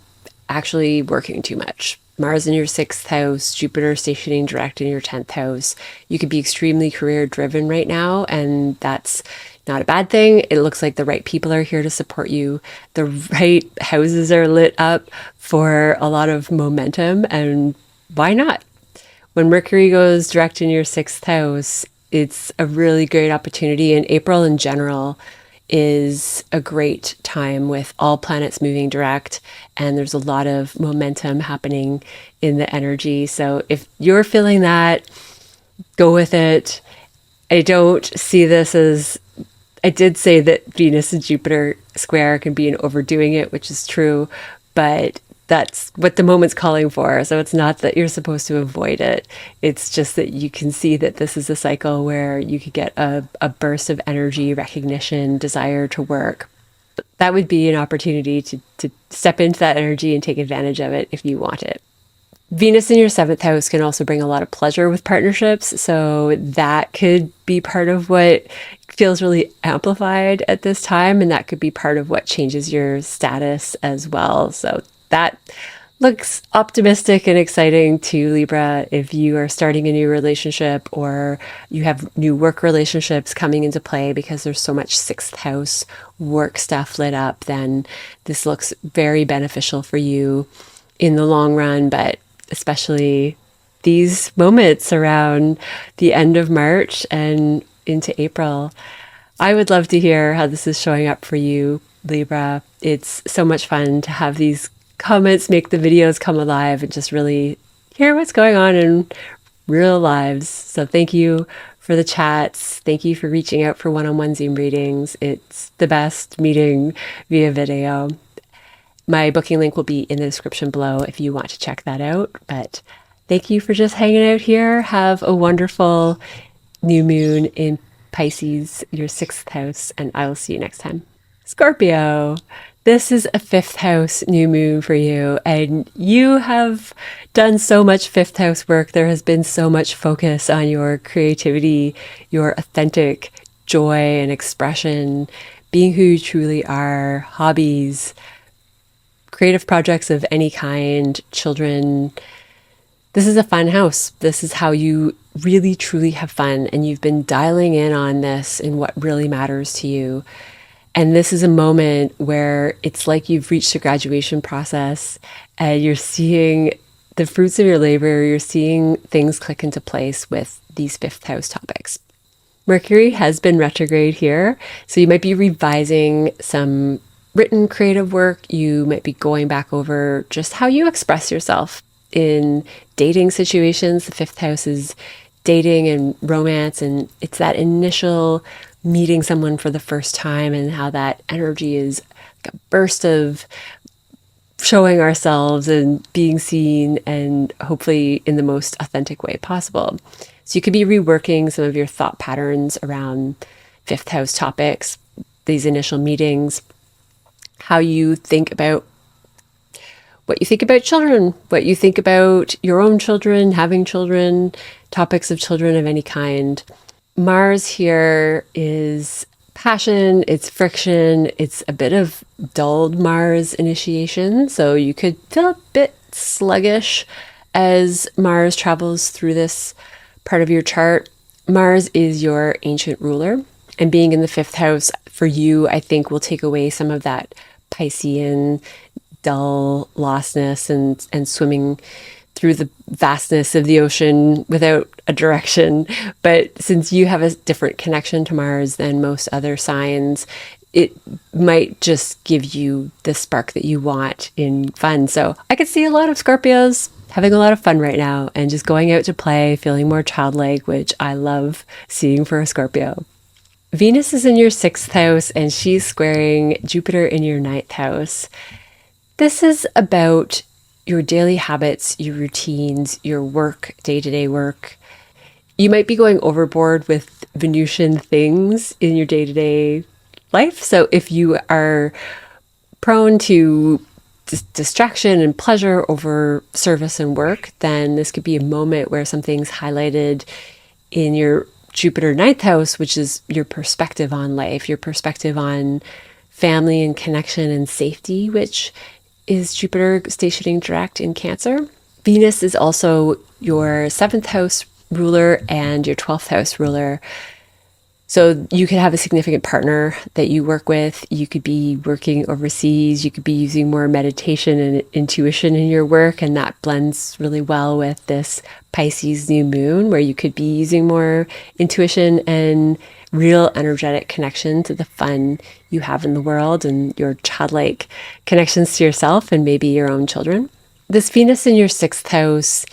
actually working too much. Mars in your 6th house, Jupiter stationing direct in your 10th house. You could be extremely career driven right now, and that's not a bad thing. It looks like the right people are here to support you. The right houses are lit up for a lot of momentum, and why not? When Mercury goes direct in your 6th house, it's a really great opportunity, and April in general is a great time with all planets moving direct, and there's a lot of momentum happening in the energy. So if you're feeling that, go with it. I don't see this as, I did say that Venus and Jupiter square can be an overdoing it, which is true, but that's what the moment's calling for. So it's not that you're supposed to avoid it. It's just that you can see that this is a cycle where you could get a burst of energy, recognition, desire to work. That would be an opportunity to step into that energy and take advantage of it if you want it. Venus in your seventh house can also bring a lot of pleasure with partnerships. So that could be part of what feels really amplified at this time. And that could be part of what changes your status as well. So that looks optimistic and exciting to Libra. If you are starting a new relationship or you have new work relationships coming into play because there's so much sixth house work stuff lit up, then this looks very beneficial for you in the long run, but especially these moments around the end of March and into April. I would love to hear how this is showing up for you, Libra. It's so much fun to have these comments make the videos come alive and just really hear what's going on in real lives. So thank you for the chats. Thank you for reaching out for one-on-one Zoom readings. It's the best meeting via video. My booking link will be in the description below if you want to check that out. But thank you for just hanging out here. Have a wonderful new moon in Pisces, your sixth house, and I will see you next time. Scorpio, this is a fifth house new moon for you, and you have done so much fifth house work. There has been so much focus on your creativity, your authentic joy and expression, being who you truly are, hobbies, creative projects of any kind, children. This is a fun house. This is how you really truly have fun, and you've been dialing in on this and what really matters to you. And this is a moment where it's like you've reached a graduation process and you're seeing the fruits of your labor. You're seeing things click into place with these fifth house topics. Mercury has been retrograde here, so you might be revising some written creative work. You might be going back over just how you express yourself in dating situations. The fifth house is dating and romance, and it's that initial meeting someone for the first time and how that energy is like a burst of showing ourselves and being seen, and hopefully in the most authentic way possible. So you could be reworking some of your thought patterns around fifth house topics, these initial meetings, how you think about what you think about children, what you think about your own children, having children, topics of children of any kind. Mars here is passion, it's friction, it's a bit of dulled Mars initiation. So you could feel a bit sluggish as Mars travels through this part of your chart. Mars is your ancient ruler, and being in the fifth house for you, I think, will take away some of that Piscean dull lostness and swimming through the vastness of the ocean without a direction. But since you have a different connection to Mars than most other signs, it might just give you the spark that you want in fun. So I could see a lot of Scorpios having a lot of fun right now and just going out to play, feeling more childlike, which I love seeing for a Scorpio. Venus is in your sixth house and she's squaring Jupiter in your ninth house. This is about your daily habits, your routines, your work, day-to-day work. You might be going overboard with Venusian things in your day-to-day life. So if you are prone to distraction and pleasure over service and work, then this could be a moment where something's highlighted in your Jupiter ninth house, which is your perspective on life, your perspective on family and connection and safety, which is Jupiter stationing direct in Cancer. Venus is also your seventh house ruler and your 12th house ruler. So you could have a significant partner that you work with. You could be working overseas. You could be using more meditation and intuition in your work. And that blends really well with this Pisces new moon, where you could be using more intuition and real energetic connection to the fun you have in the world and your childlike connections to yourself and maybe your own children. This Venus in your sixth house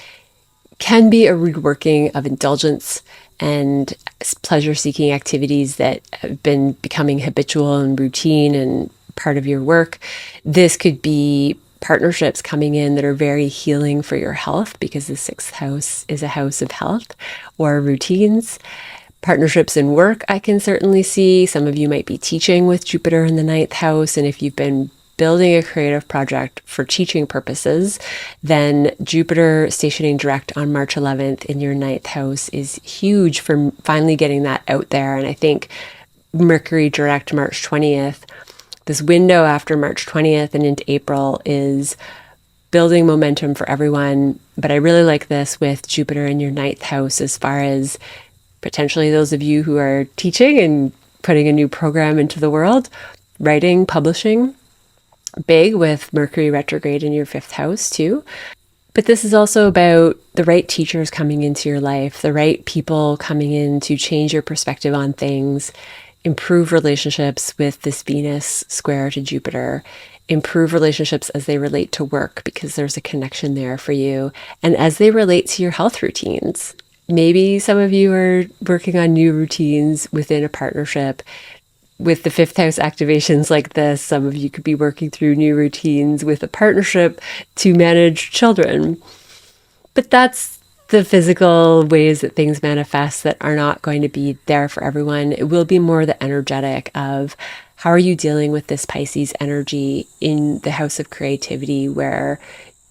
can be a reworking of indulgence and pleasure-seeking activities that have been becoming habitual and routine and part of your work. This could be partnerships coming in that are very healing for your health, because the sixth house is a house of health, or routines. Partnerships in work, I can certainly see. Some of you might be teaching with Jupiter in the ninth house, and if you've been building a creative project for teaching purposes, then Jupiter stationing direct on March 11th in your ninth house is huge for finally getting that out there. And I think Mercury direct March 20th, this window after March 20th and into April, is building momentum for everyone. But I really like this with Jupiter in your ninth house as far as potentially those of you who are teaching and putting a new program into the world, writing, publishing, big with Mercury retrograde in your fifth house too. But this is also about the right teachers coming into your life, the right people coming in to change your perspective on things, improve relationships with this Venus square to Jupiter, improve relationships as they relate to work because there's a connection there for you, and as they relate to your health routines. Maybe some of you are working on new routines within a partnership. With the fifth house activations like this, some of you could be working through new routines with a partnership to manage children. But that's the physical ways that things manifest that are not going to be there for everyone. It will be more the energetic of how are you dealing with this Pisces energy in the house of creativity, where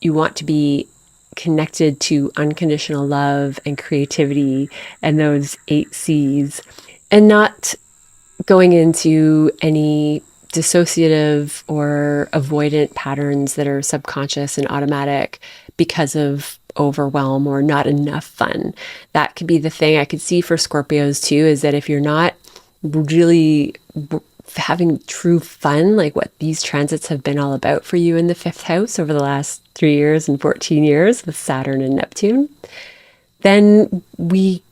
you want to be connected to unconditional love and creativity and those 8 C's, and not going into any dissociative or avoidant patterns that are subconscious and automatic because of overwhelm or not enough fun. That could be the thing I could see for Scorpios too, is that if you're not really having true fun, like what these transits have been all about for you in the fifth house over the last 3 years and 14 years with Saturn and Neptune, then we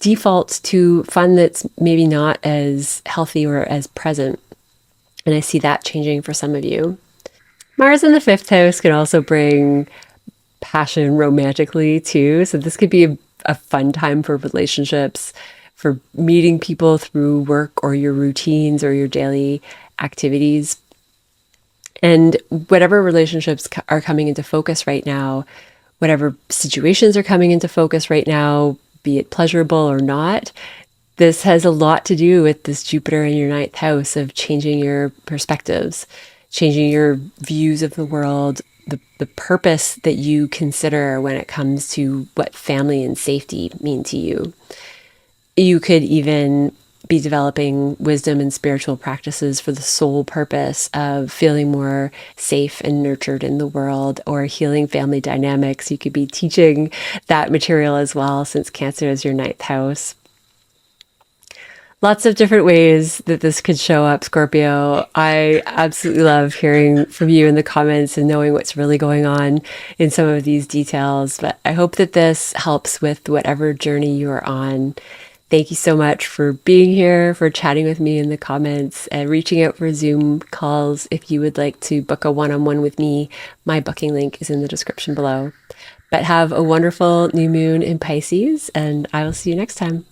default to fun that's maybe not as healthy or as present. And I see that changing for some of you. Mars in the fifth house can also bring passion romantically too. So this could be a fun time for relationships, for meeting people through work or your routines or your daily activities. And whatever relationships are coming into focus right now, whatever situations are coming into focus right now, be it pleasurable or not, this has a lot to do with this Jupiter in your ninth house of changing your perspectives, changing your views of the world, the purpose that you consider when it comes to what family and safety mean to you. You could even be developing wisdom and spiritual practices for the sole purpose of feeling more safe and nurtured in the world, or healing family dynamics. You could be teaching that material as well, since Cancer is your ninth house. Lots of different ways that this could show up, Scorpio. I absolutely love hearing from you in the comments and knowing what's really going on in some of these details. But I hope that this helps with whatever journey you are on. Thank you so much for being here, for chatting with me in the comments, and reaching out for Zoom calls. If you would like to book a one-on-one with me, my booking link is in the description below. But have a wonderful new moon in Pisces, and I will see you next time.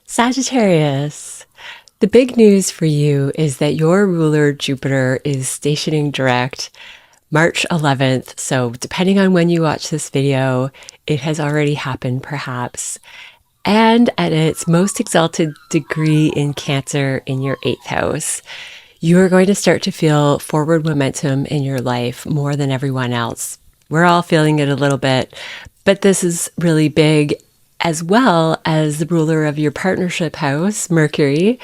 Sagittarius, the big news for you is that your ruler Jupiter is stationing direct March 11th. So depending on when you watch this video, it has already happened perhaps. And at its most exalted degree in Cancer in your 8th house, you are going to start to feel forward momentum in your life more than everyone else. We're all feeling it a little bit, but this is really big, as well as the ruler of your partnership house, Mercury,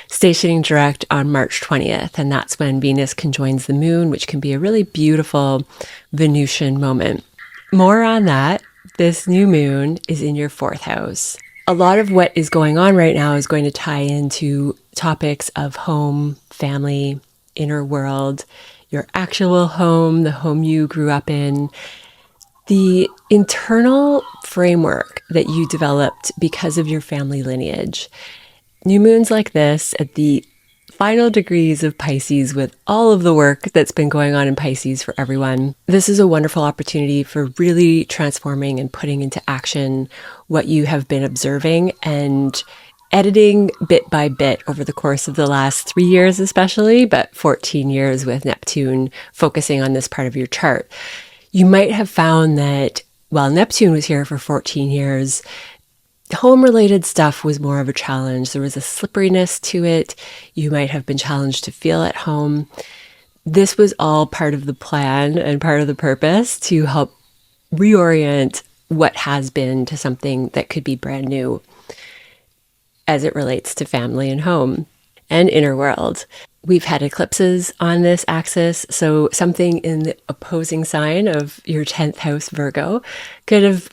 stationing direct on March 20th. And that's when Venus conjoins the moon, which can be a really beautiful Venusian moment. More on that. This new moon is in your 4th house. A lot of what is going on right now is going to tie into topics of home, family, inner world, your actual home, the home you grew up in, the internal framework that you developed because of your family lineage. New moons like this at the final degrees of Pisces, with all of the work that's been going on in Pisces for everyone. This is a wonderful opportunity for really transforming and putting into action what you have been observing and editing bit by bit over the course of the last 3 years especially, but 14 years with Neptune focusing on this part of your chart. You might have found that while Neptune was here for 14 years, home-related stuff was more of a challenge. There was a slipperiness to it. You might have been challenged to feel at home. This was all part of the plan and part of the purpose to help reorient what has been to something that could be brand new as it relates to family and home and inner world. We've had eclipses on this axis, so something in the opposing sign of your 10th house, Virgo, could have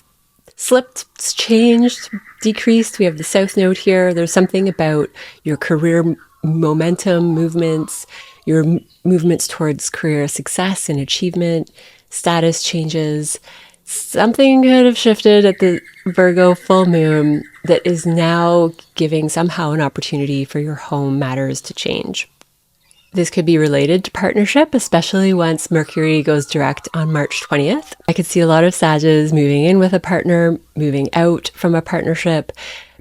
slipped, changed, decreased. We have the South Node here. There's something about your career momentum, movements, your movements towards career success and achievement, status changes. Something could have shifted at the Virgo full moon that is now giving somehow an opportunity for your home matters to change. This could be related to partnership, especially once Mercury goes direct on March 20th. I could see a lot of Sages moving in with a partner, moving out from a partnership.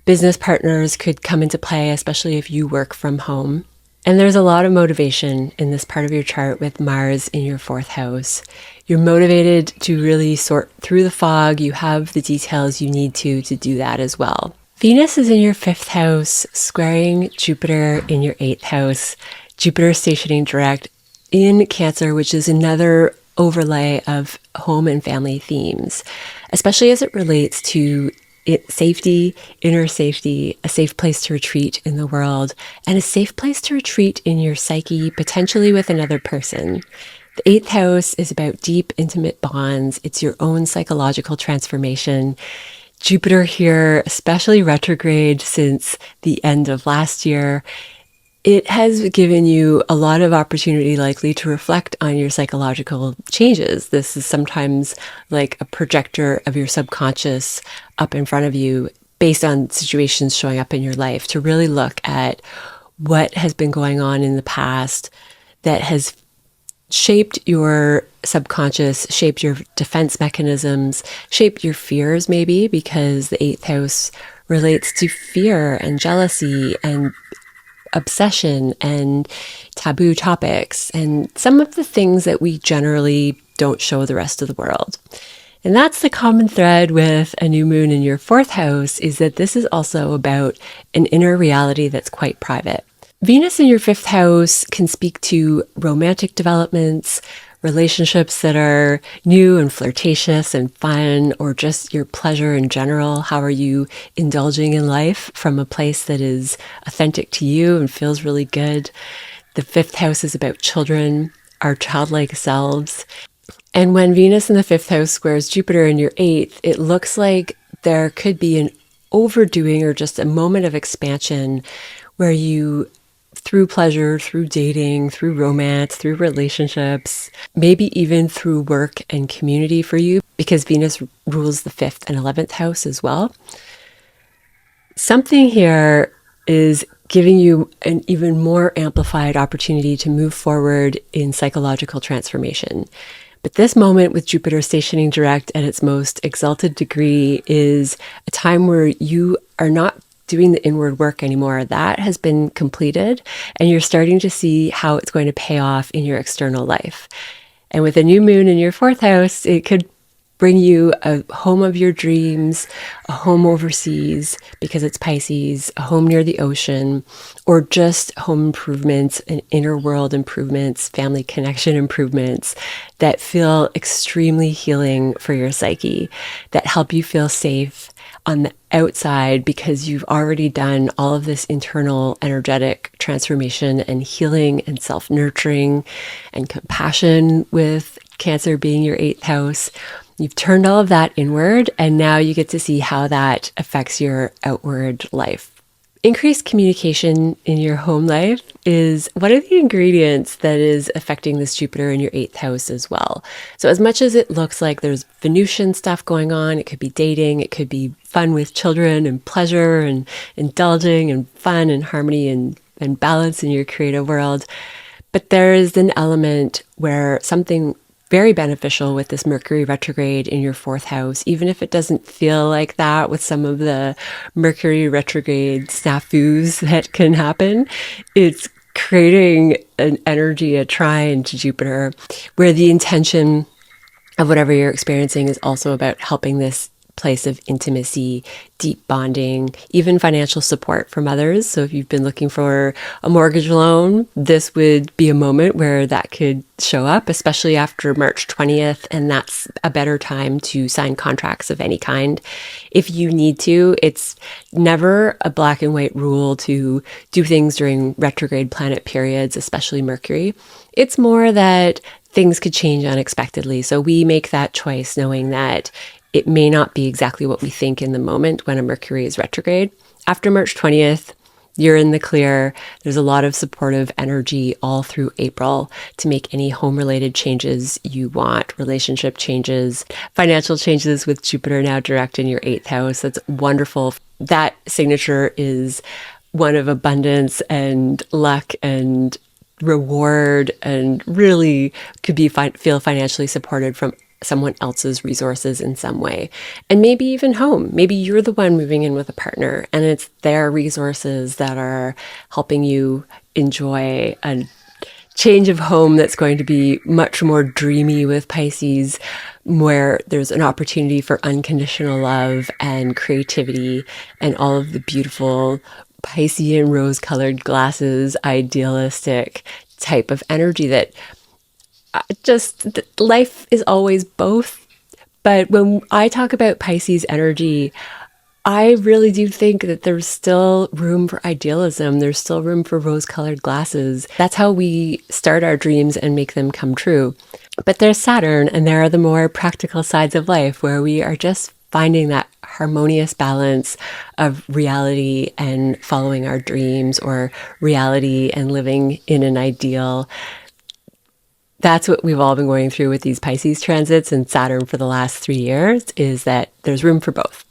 Business partners could come into play, especially if you work from home. And there's a lot of motivation in this part of your chart with Mars in your 4th house. You're motivated to really sort through the fog. You have the details you need to do that as well. Venus is in your 5th house, squaring Jupiter in your 8th house. Jupiter stationing direct in Cancer, which is another overlay of home and family themes, especially as it relates to safety, inner safety, a safe place to retreat in the world, and a safe place to retreat in your psyche, potentially with another person. The 8th house is about deep, intimate bonds. It's your own psychological transformation. Jupiter here, especially retrograde since the end of last year, it has given you a lot of opportunity likely to reflect on your psychological changes. This is sometimes like a projector of your subconscious up in front of you based on situations showing up in your life, to really look at what has been going on in the past that has shaped your subconscious, shaped your defense mechanisms, shaped your fears maybe, because the 8th house relates to fear and jealousy and obsession and taboo topics and some of the things that we generally don't show the rest of the world. And that's the common thread with a new moon in your 4th house, is that this is also about an inner reality that's quite private. Venus in your 5th house can speak to romantic developments, relationships that are new and flirtatious and fun, or just your pleasure in general. How are you indulging in life from a place that is authentic to you and feels really good? The 5th house is about children, our childlike selves. And when Venus in the 5th house squares Jupiter in your 8th, it looks like there could be an overdoing or just a moment of expansion where you, through pleasure, through dating, through romance, through relationships, maybe even through work and community for you, because Venus rules the 5th and 11th house as well. Something here is giving you an even more amplified opportunity to move forward in psychological transformation. But this moment with Jupiter stationing direct at its most exalted degree is a time where you are not doing the inward work anymore. That has been completed, and you're starting to see how it's going to pay off in your external life. And with a new moon in your 4th house, it could bring you a home of your dreams, a home overseas because it's Pisces, a home near the ocean, or just home improvements and inner world improvements, family connection improvements that feel extremely healing for your psyche, that help you feel safe on the outside because you've already done all of this internal energetic transformation and healing and self-nurturing and compassion, with Cancer being your 8th house. You've turned all of that inward, and now you get to see how that affects your outward life. Increased communication in your home life is one of the ingredients that is affecting this Jupiter in your 8th house as well. So as much as it looks like there's Venusian stuff going on, it could be dating, it could be fun with children and pleasure and indulging and fun and harmony and balance in your creative world. But there is an element where something very beneficial with this Mercury retrograde in your 4th house, even if it doesn't feel like that with some of the Mercury retrograde snafus that can happen. It's creating an energy, a trine to Jupiter, where the intention of whatever you're experiencing is also about helping this place of intimacy, deep bonding, even financial support from others. So if you've been looking for a mortgage loan, this would be a moment where that could show up, especially after March 20th. And that's a better time to sign contracts of any kind. If you need to, it's never a black and white rule to do things during retrograde planet periods, especially Mercury. It's more that things could change unexpectedly. So we make that choice knowing that it may not be exactly what we think in the moment when a Mercury is retrograde. After March 20th, you're in the clear. There's a lot of supportive energy all through April to make any home-related changes you want, relationship changes, financial changes with Jupiter now direct in your 8th house. That's wonderful. That signature is one of abundance and luck and reward, and really could be feel financially supported from someone else's resources in some way. And maybe even home. Maybe you're the one moving in with a partner and it's their resources that are helping you enjoy a change of home that's going to be much more dreamy with Pisces, where there's an opportunity for unconditional love and creativity and all of the beautiful Piscean rose-colored glasses, idealistic type of energy that just life is always both. But when I talk about Pisces energy, I really do think that there's still room for idealism. There's still room for rose-colored glasses. That's how we start our dreams and make them come true. But there's Saturn, and there are the more practical sides of life where we are just finding that harmonious balance of reality and following our dreams, or reality and living in an ideal. That's what we've all been going through with these Pisces transits and Saturn for the last 3 years, is that there's room for both.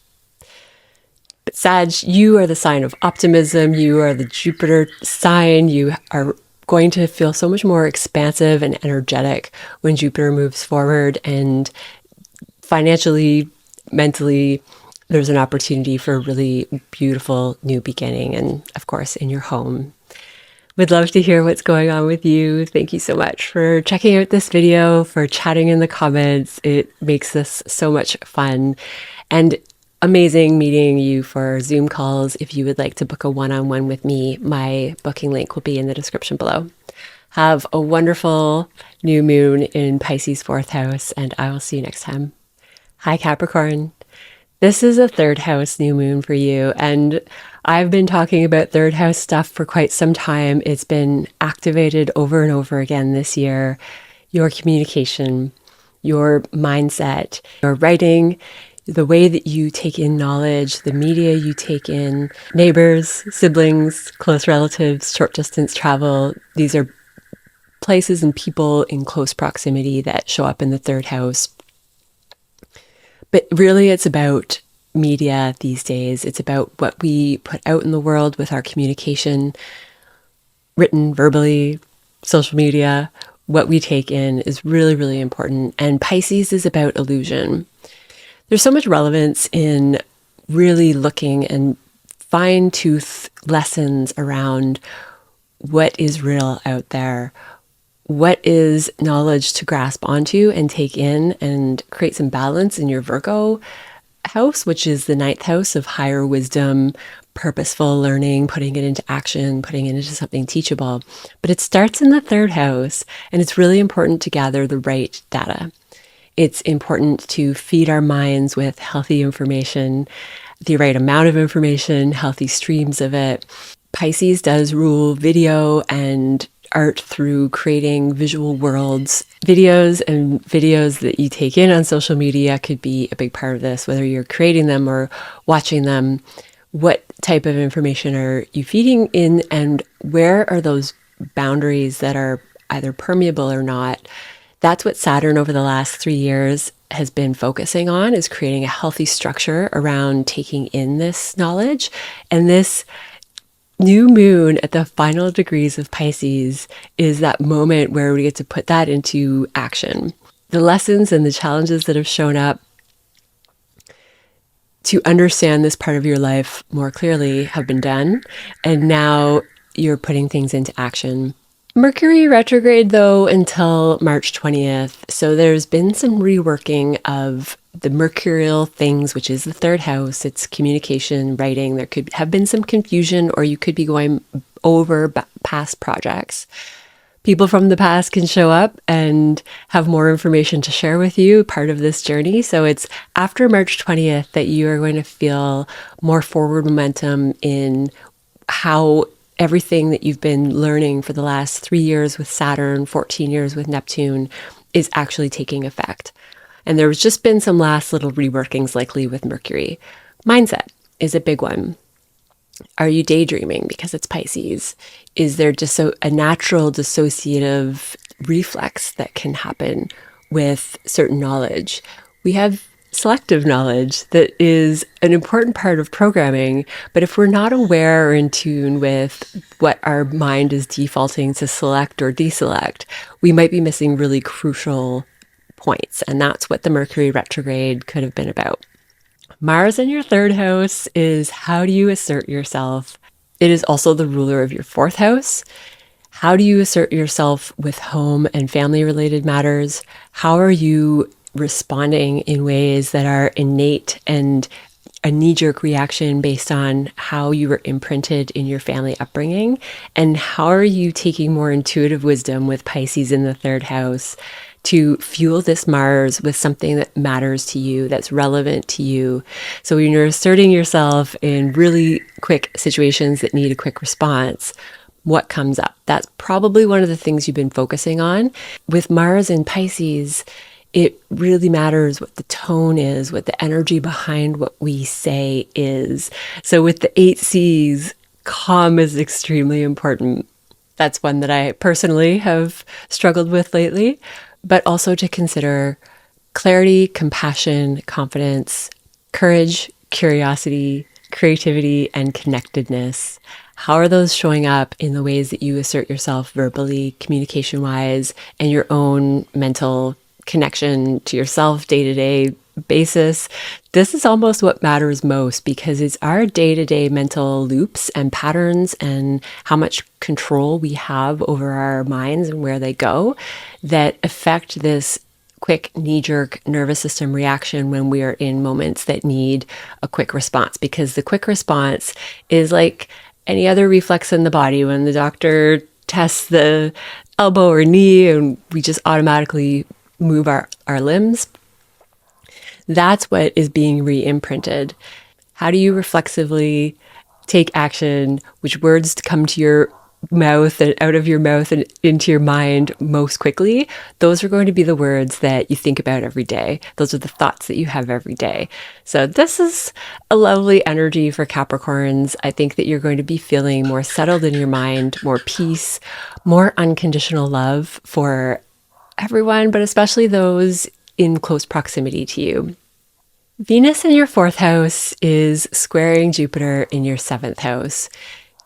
But Sag, you are the sign of optimism. You are the Jupiter sign. You are going to feel so much more expansive and energetic when Jupiter moves forward, and financially, mentally, there's an opportunity for a really beautiful new beginning, and of course in your home. Would love to hear what's going on with you. Thank you so much for checking out this video, for chatting in the comments. It makes this so much fun and amazing meeting you for Zoom calls. If you would like to book a one-on-one with me, my booking link will be in the description below. Have a wonderful new moon in Pisces 4th house, and I will see you next time. Hi, Capricorn. This is a 3rd house new moon for you, and I've been talking about 3rd house stuff for quite some time. It's been activated over and over again this year. Your communication, your mindset, your writing, the way that you take in knowledge, the media you take in, neighbors, siblings, close relatives, short distance travel. These are places and people in close proximity that show up in the 3rd house. But really, it's about media these days. It's about what we put out in the world with our communication, written, verbally, social media. What we take in is really, really important. And Pisces is about illusion. There's so much relevance in really looking and fine-tooth lessons around what is real out there. What is knowledge to grasp onto and take in and create some balance in your Virgo house, which is the 9th house of higher wisdom, purposeful learning, putting it into action, putting it into something teachable. But it starts in the 3rd house, and it's really important to gather the right data. It's important to feed our minds with healthy information, the right amount of information, healthy streams of it. Pisces does rule video and art through creating visual worlds. Videos and videos that you take in on social media could be a big part of this, whether you're creating them or watching them. What type of information are you feeding in, and where are those boundaries that are either permeable or not? That's what Saturn over the last 3 years has been focusing on, is creating a healthy structure around taking in this knowledge. And this new moon at the final degrees of Pisces is that moment where we get to put that into action. The lessons and the challenges that have shown up to understand this part of your life more clearly have been done, and now you're putting things into action. Mercury retrograde though until March 20th, so there's been some reworking of the mercurial things, which is the third house. It's communication, writing. There could have been some confusion, or you could be going over past projects. People from the past can show up and have more information to share with you, part of this journey. So it's after March 20th that you are going to feel more forward momentum in how everything that you've been learning for the last 3 years with Saturn, 14 years with Neptune, is actually taking effect. And there's just been some last little reworkings likely with Mercury. Mindset is a big one. Are you daydreaming because it's Pisces? Is there just a natural dissociative reflex that can happen with certain knowledge? We have selective knowledge that is an important part of programming, but if we're not aware or in tune with what our mind is defaulting to select or deselect, we might be missing really crucial points. And that's what the Mercury retrograde could have been about. Mars in your third house is how do you assert yourself? It is also the ruler of your fourth house. How do you assert yourself with home and family related matters? How are you responding in ways that are innate and a knee-jerk reaction based on how you were imprinted in your family upbringing? And how are you taking more intuitive wisdom with Pisces in the third house to fuel this Mars with something that matters to you, that's relevant to you? So when you're asserting yourself in really quick situations that need a quick response, what comes up? That's probably one of the things you've been focusing on. With Mars in Pisces, it really matters what the tone is, what the energy behind what we say is. So with the 8 C's, calm is extremely important. That's one that I personally have struggled with lately. But also to consider clarity, compassion, confidence, courage, curiosity, creativity, and connectedness. How are those showing up in the ways that you assert yourself verbally, communication-wise, and your own mental connection to yourself day-to-day basis? This is almost what matters most, because it's our day-to-day mental loops and patterns and how much control we have over our minds and where they go that affect this quick knee-jerk nervous system reaction when we are in moments that need a quick response. Because the quick response is like any other reflex in the body. When the doctor tests the elbow or knee and we just automatically move our limbs, that's what is being re-imprinted. How do you reflexively take action? Which words come to your mouth and out of your mouth and into your mind most quickly? Those are going to be the words that you think about every day. Those are the thoughts that you have every day. So this is a lovely energy for Capricorns. I think that you're going to be feeling more settled in your mind, more peace, more unconditional love for everyone, but especially those in close proximity to you. Venus in your fourth house is squaring Jupiter in your seventh house.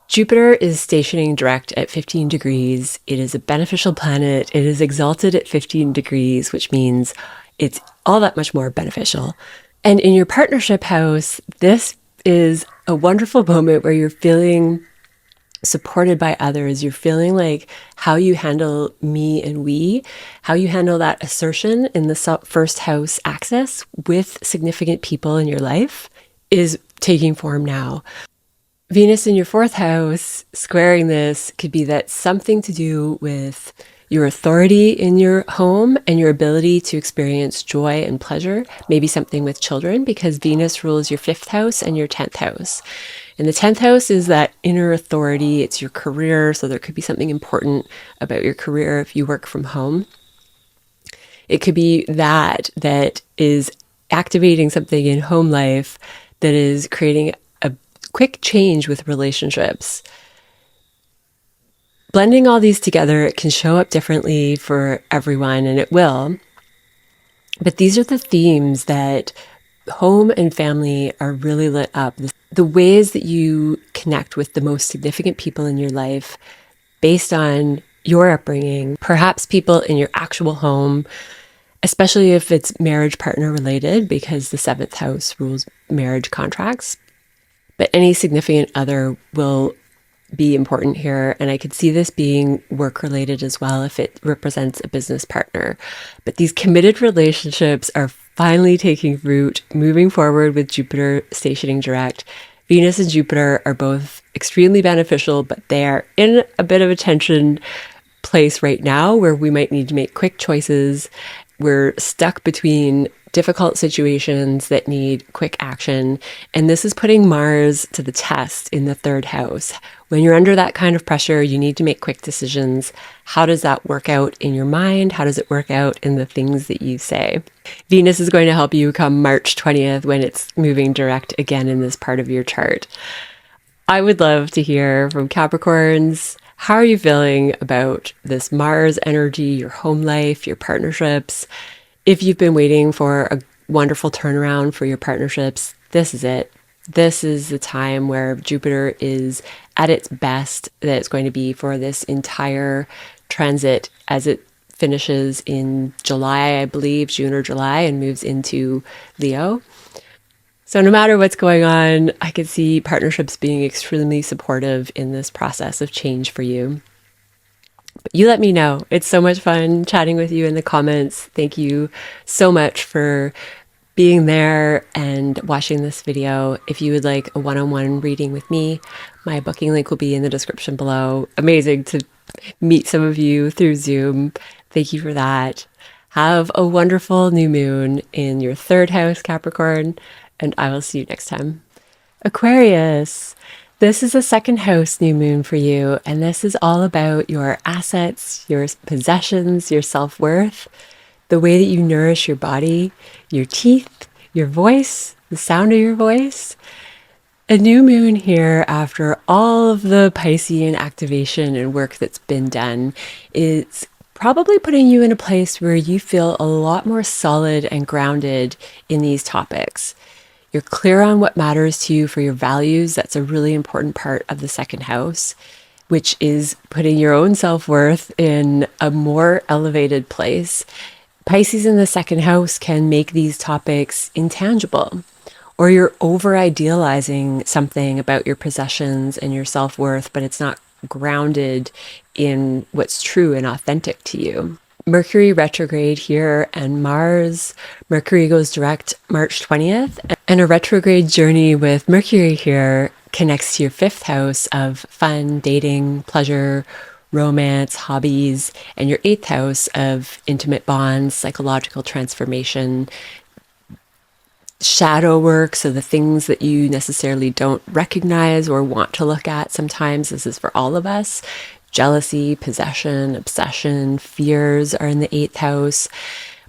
Jupiter is stationing direct at 15 degrees. It is a beneficial planet. It is exalted at 15 degrees, which means it's all that much more beneficial. And in your partnership house, this is a wonderful moment where you're feeling supported by others. You're feeling like how you handle me and we, how you handle that assertion in the first house axis with significant people in your life is taking form now. Venus in your fourth house squaring this could be that something to do with your authority in your home and your ability to experience joy and pleasure, maybe something with children, because Venus rules your fifth house and your 10th house. And the 10th house is that inner authority. It's your career. So there could be something important about your career if you work from home. It could be that is activating something in home life that is creating a quick change with relationships. Blending all these together, it can show up differently for everyone, and it will. But these are the themes that home and family are really lit up. The ways that you connect with the most significant people in your life based on your upbringing, perhaps people in your actual home, especially if it's marriage partner related, because the seventh house rules marriage contracts. But any significant other will be important here. And I could see this being work related as well if it represents a business partner. But these committed relationships are finally taking root, moving forward with Jupiter stationing direct. Venus and Jupiter are both extremely beneficial, but they are in a bit of a tension place right now where we might need to make quick choices. We're stuck between difficult situations that need quick action. And this is putting Mars to the test in the third house. When you're under that kind of pressure, you need to make quick decisions. How does that work out in your mind? How does it work out in the things that you say? Venus is going to help you come March 20th when it's moving direct again in this part of your chart. I would love to hear from Capricorns. How are you feeling about this Mars energy, your home life, your partnerships? If you've been waiting for a wonderful turnaround for your partnerships, this is it. This is the time where Jupiter is at its best that it's going to be for this entire transit as it finishes in July, I believe, June or July, and moves into Leo. So no matter what's going on, I could see partnerships being extremely supportive in this process of change for you. But you let me know. It's so much fun chatting with you in the comments. Thank you so much for being there and watching this video. If you would like a one-on-one reading with me, my booking link will be in the description below. Amazing to meet some of you through Zoom. Thank you for that. Have a wonderful new moon in your third house, Capricorn, and I will see you next time. Aquarius, this is a second house new moon for you, and this is all about your assets, your possessions, your self-worth, the way that you nourish your body, your teeth, your voice, the sound of your voice. A new moon here after all of the Piscean activation and work that's been done is probably putting you in a place where you feel a lot more solid and grounded in these topics. You're clear on what matters to you for your values. That's a really important part of the second house, which is putting your own self-worth in a more elevated place. Pisces in the second house can make these topics intangible, or you're over-idealizing something about your possessions and your self-worth, but it's not grounded in what's true and authentic to you. Mercury retrograde here and Mercury goes direct March 20th, and a retrograde journey with Mercury here connects to your fifth house of fun, dating, pleasure, romance, hobbies, and your eighth house of intimate bonds, psychological transformation, shadow work, so the things that you necessarily don't recognize or want to look at sometimes. This is for all of us. Jealousy, possession, obsession, fears are in the eighth house.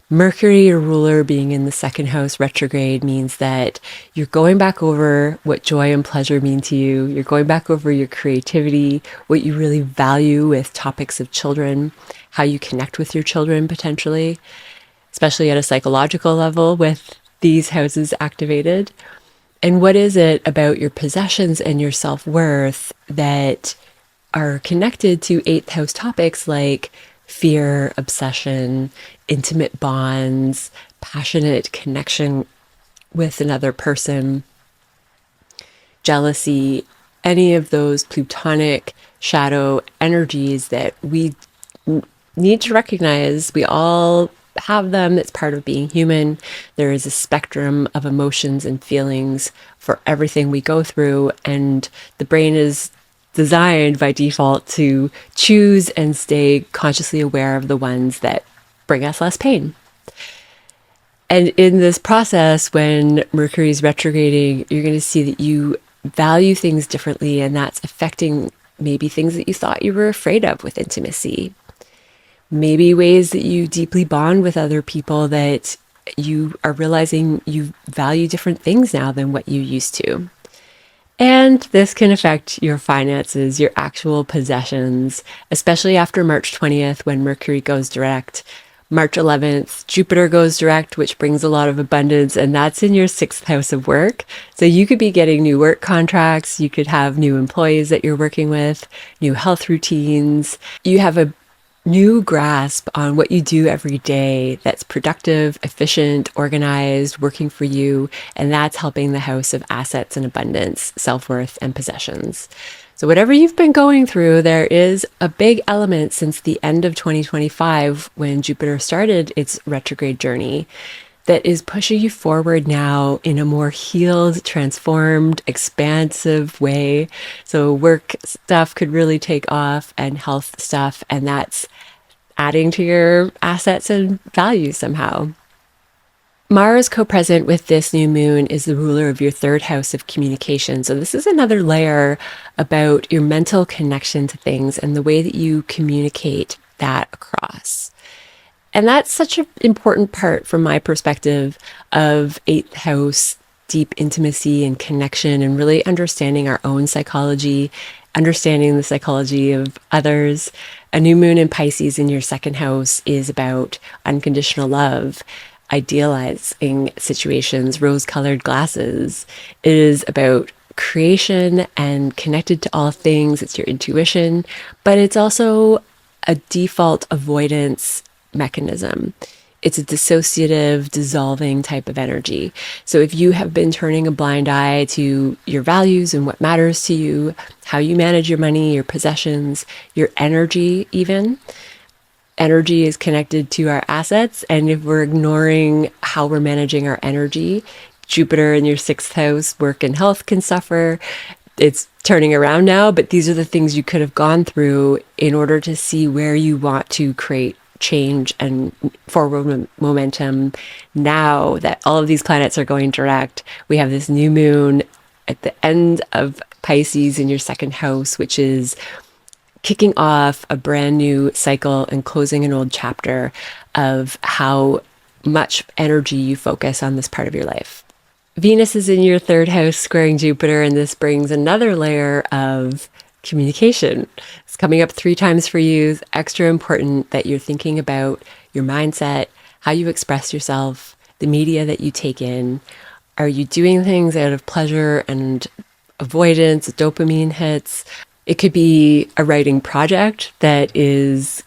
Mercury, your ruler, being in the second house retrograde means that you're going back over what joy and pleasure mean to you. You're going back over your creativity, what you really value with topics of children, how you connect with your children potentially, especially at a psychological level with these houses activated. And what is it about your possessions and your self-worth that are connected to eighth house topics like fear, obsession, intimate bonds, passionate connection with another person, jealousy, any of those plutonic shadow energies that we need to recognize. We all have them. It's part of being human. There is a spectrum of emotions and feelings for everything we go through, and the brain is designed by default to choose and stay consciously aware of the ones that bring us less pain. And in this process, when Mercury is retrograding, you're going to see that you value things differently, and that's affecting maybe things that you thought you were afraid of with intimacy. Maybe ways that you deeply bond with other people that you are realizing you value different things now than what you used to. And this can affect your finances, your actual possessions, especially after March 20th when Mercury goes direct. March 11th, Jupiter goes direct, which brings a lot of abundance, and that's in your sixth house of work. So you could be getting new work contracts, you could have new employees that you're working with, new health routines. You have a new grasp on what you do every day that's productive, efficient, organized, working for you, and that's helping the house of assets and abundance, self-worth, and possessions. So whatever you've been going through, there is a big element since the end of 2025 when Jupiter started its retrograde journey that is pushing you forward now in a more healed, transformed, expansive way. So work stuff could really take off and health stuff, and that's adding to your assets and values somehow. Mars co-present with this new moon is the ruler of your third house of communication. So this is another layer about your mental connection to things and the way that you communicate that across. And that's such an important part from my perspective of eighth house, deep intimacy and connection, and really understanding our own psychology, understanding the psychology of others. A new moon in Pisces in your second house is about unconditional love, idealizing situations, rose-colored glasses. It is about creation and connected to all things. It's your intuition, but it's also a default avoidance mechanism. It's a dissociative, dissolving type of energy. So if you have been turning a blind eye to your values and what matters to you, how you manage your money, your possessions, your energy even, energy is connected to our assets. And if we're ignoring how we're managing our energy, Jupiter in your sixth house, work and health can suffer. It's turning around now, but these are the things you could have gone through in order to see where you want to create change and forward momentum. Now that all of these planets are going direct, we have this new moon at the end of Pisces in your second house, which is kicking off a brand new cycle and closing an old chapter of how much energy you focus on this part of your life. Venus is in your third house squaring Jupiter, and this brings another layer of communication. It's coming up 3 times for you. It's extra important that you're thinking about your mindset, how you express yourself, the media that you take in. Are you doing things out of pleasure and avoidance, dopamine hits? It could be a writing project that is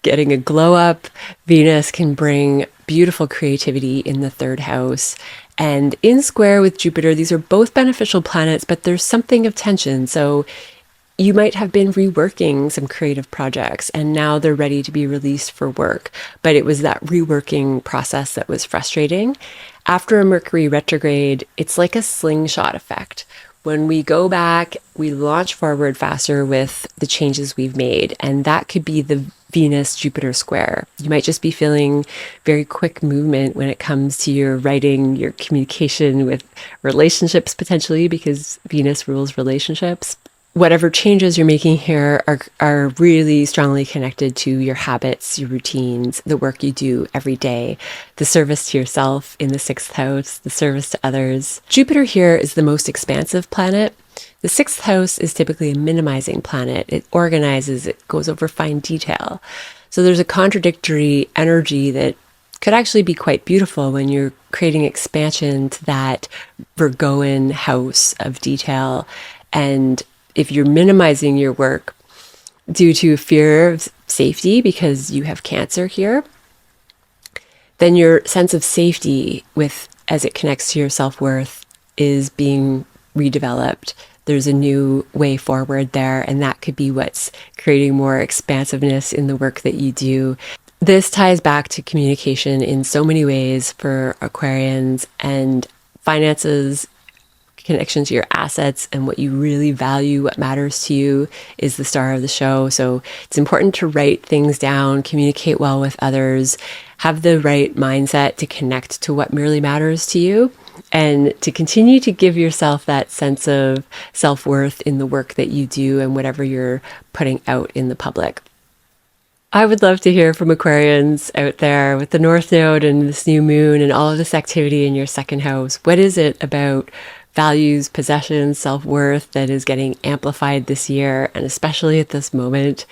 getting a glow up. Venus can bring beautiful creativity in the third house. And in square with Jupiter, these are both beneficial planets, but there's something of tension. So you might have been reworking some creative projects and now they're ready to be released for work. But it was that reworking process that was frustrating. After a Mercury retrograde, it's like a slingshot effect. When we go back, we launch forward faster with the changes we've made. And that could be the Venus-Jupiter square. You might just be feeling very quick movement when it comes to your writing, your communication with relationships potentially, because Venus rules relationships. Whatever changes you're making here are really strongly connected to your habits, your routines, the work you do every day, the service to yourself in the sixth house, the service to others. Jupiter here is the most expansive planet. The sixth house is typically a minimizing planet. It organizes, it goes over fine detail. So there's a contradictory energy that could actually be quite beautiful when you're creating expansion to that Virgoan house of detail. And if you're minimizing your work due to fear of safety because you have Cancer here, then your sense of safety as it connects to your self-worth is being redeveloped. There's a new way forward there, and that could be what's creating more expansiveness in the work that you do. This ties back to communication in so many ways for Aquarians, and finances, connection to your assets and what you really value, what matters to you is the star of the show. So it's important to write things down, communicate well with others, have the right mindset to connect to what really matters to you, and to continue to give yourself that sense of self-worth in the work that you do and whatever you're putting out in the public. I would love to hear from Aquarians out there with the North Node and this new moon and all of this activity in your second house. What is it about values, possessions, self-worth that is getting amplified this year, and especially at this moment?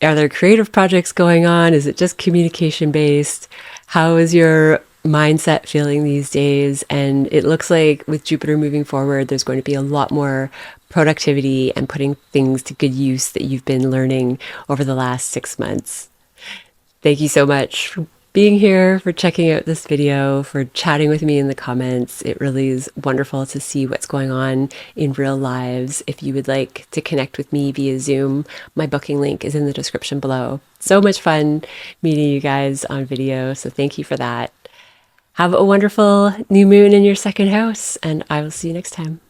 Are there creative projects going on? Is it just communication based? How is your mindset feeling these days? And it looks like with Jupiter moving forward, there's going to be a lot more productivity and putting things to good use that you've been learning over the last 6 months. Thank you so much for being here, for checking out this video, for chatting with me in the comments. It really is wonderful to see what's going on in real lives. If you would like to connect with me via Zoom, my booking link is in the description below. So much fun meeting you guys on video, so thank you for that. Have a wonderful new moon in your second house, and I will see you next time.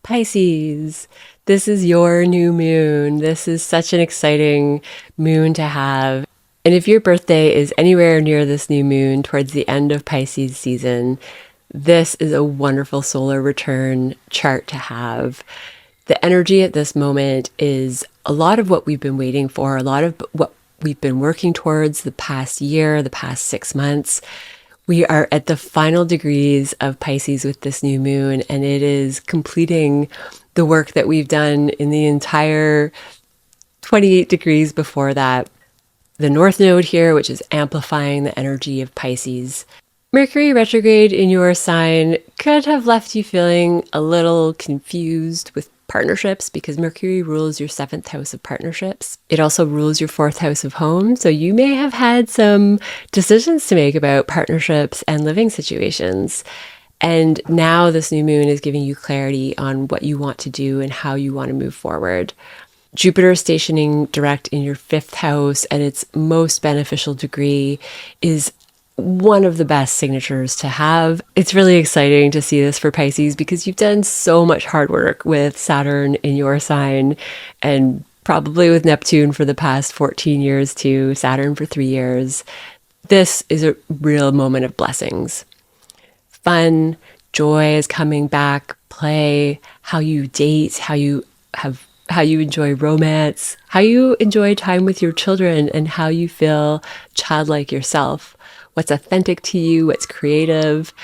Pisces, this is your new moon. This is such an exciting moon to have. And if your birthday is anywhere near this new moon towards the end of Pisces season, this is a wonderful solar return chart to have. The energy at this moment is a lot of what we've been waiting for, a lot of what we've been working towards the past year, the past 6 months. We are at the final degrees of Pisces with this new moon, and it is completing the work that we've done in the entire 28 degrees before that. The North Node here, which is amplifying the energy of Pisces. Mercury retrograde in your sign could have left you feeling a little confused with partnerships because Mercury rules your 7th house of partnerships. It also rules your 4th house of home. So you may have had some decisions to make about partnerships and living situations. And now this new moon is giving you clarity on what you want to do and how you want to move forward. Jupiter stationing direct in your 5th house at its most beneficial degree is one of the best signatures to have. It's really exciting to see this for Pisces because you've done so much hard work with Saturn in your sign and probably with Neptune for the past 14 years too, Saturn for 3 years. This is a real moment of blessings. Fun, joy is coming back, play, how you date, how you enjoy romance, how you enjoy time with your children, and how you feel childlike yourself. What's authentic to you, what's creative.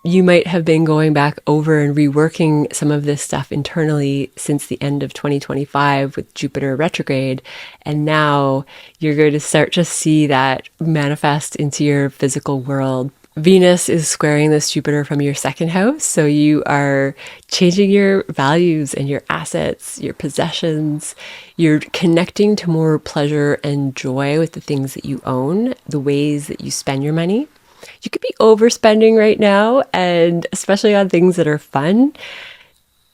You might have been going back over and reworking some of this stuff internally since the end of 2025 with Jupiter retrograde. And now you're going to start to see that manifest into your physical world. Venus is squaring this Jupiter from your 2nd house. So you are changing your values and your assets, your possessions. You're connecting to more pleasure and joy with the things that you own, the ways that you spend your money. You could be overspending right now, and especially on things that are fun.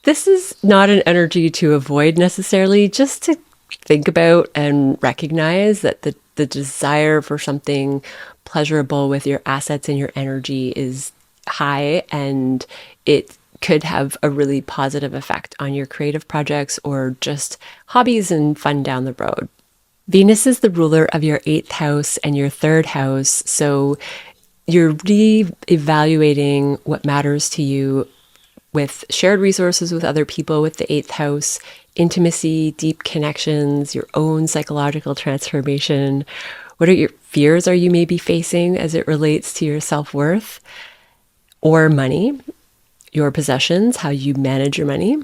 This is not an energy to avoid necessarily, just to think about and recognize that the desire for something pleasurable with your assets and your energy is high, and it could have a really positive effect on your creative projects or just hobbies and fun down the road. Venus is the ruler of your 8th house and your 3rd house, so you're re-evaluating what matters to you with shared resources with other people with the 8th house, intimacy, deep connections, your own psychological transformation. What are your fears are you maybe facing as it relates to your self-worth or money, your possessions, how you manage your money?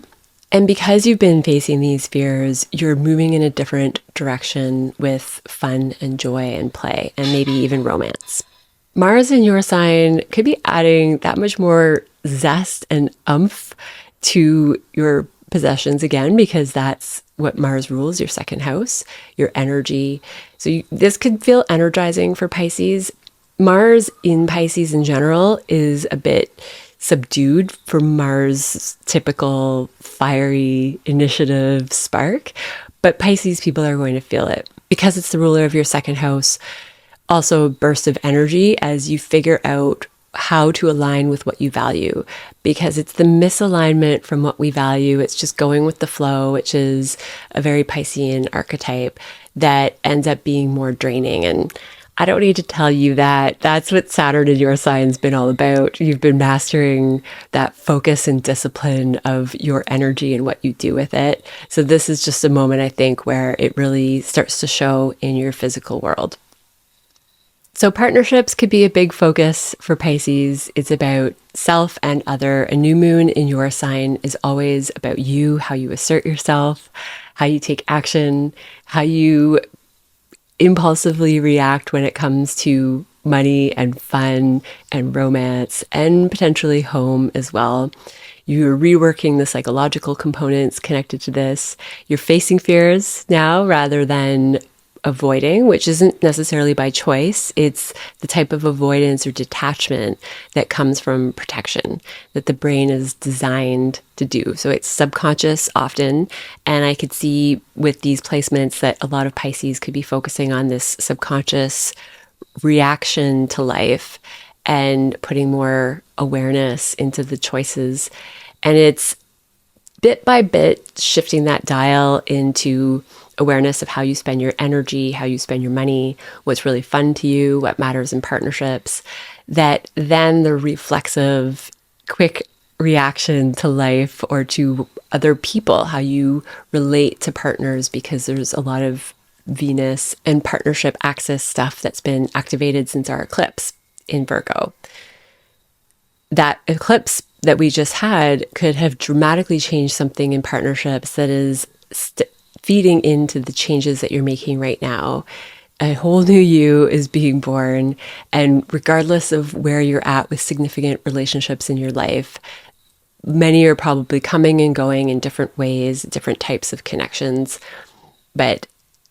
And because you've been facing these fears, you're moving in a different direction with fun and joy and play and maybe even romance. Mars in your sign could be adding that much more zest and oomph to your possessions again, because that's what Mars rules, your 2nd house, your energy. So this could feel energizing for Pisces. Mars in Pisces in general is a bit subdued for Mars' typical fiery initiative spark, but Pisces people are going to feel it because it's the ruler of your 2nd house. Also a burst of energy as you figure out how to align with what you value, because it's the misalignment from what we value. It's just going with the flow, which is a very Piscean archetype that ends up being more draining. And I don't need to tell you that that's what Saturn in your sign's been all about. You've been mastering that focus and discipline of your energy and what you do with it. So this is just a moment, I think, where it really starts to show in your physical world. So partnerships could be a big focus for Pisces. It's about self and other. A new moon in your sign is always about you, how you assert yourself, how you take action, how you impulsively react when it comes to money and fun and romance and potentially home as well. You're reworking the psychological components connected to this. You're facing fears now rather than avoiding, which isn't necessarily by choice. It's the type of avoidance or detachment that comes from protection that the brain is designed to do. So it's subconscious often. And I could see with these placements that a lot of Pisces could be focusing on this subconscious reaction to life and putting more awareness into the choices. And it's bit by bit shifting that dial into awareness of how you spend your energy, how you spend your money, what's really fun to you, what matters in partnerships, that then the reflexive, quick reaction to life or to other people, how you relate to partners, because there's a lot of Venus and partnership axis stuff that's been activated since our eclipse in Virgo. That eclipse that we just had could have dramatically changed something in partnerships that is feeding into the changes that you're making right now. A whole new you is being born, and regardless of where you're at with significant relationships in your life, many are probably coming and going in different ways, different types of connections, but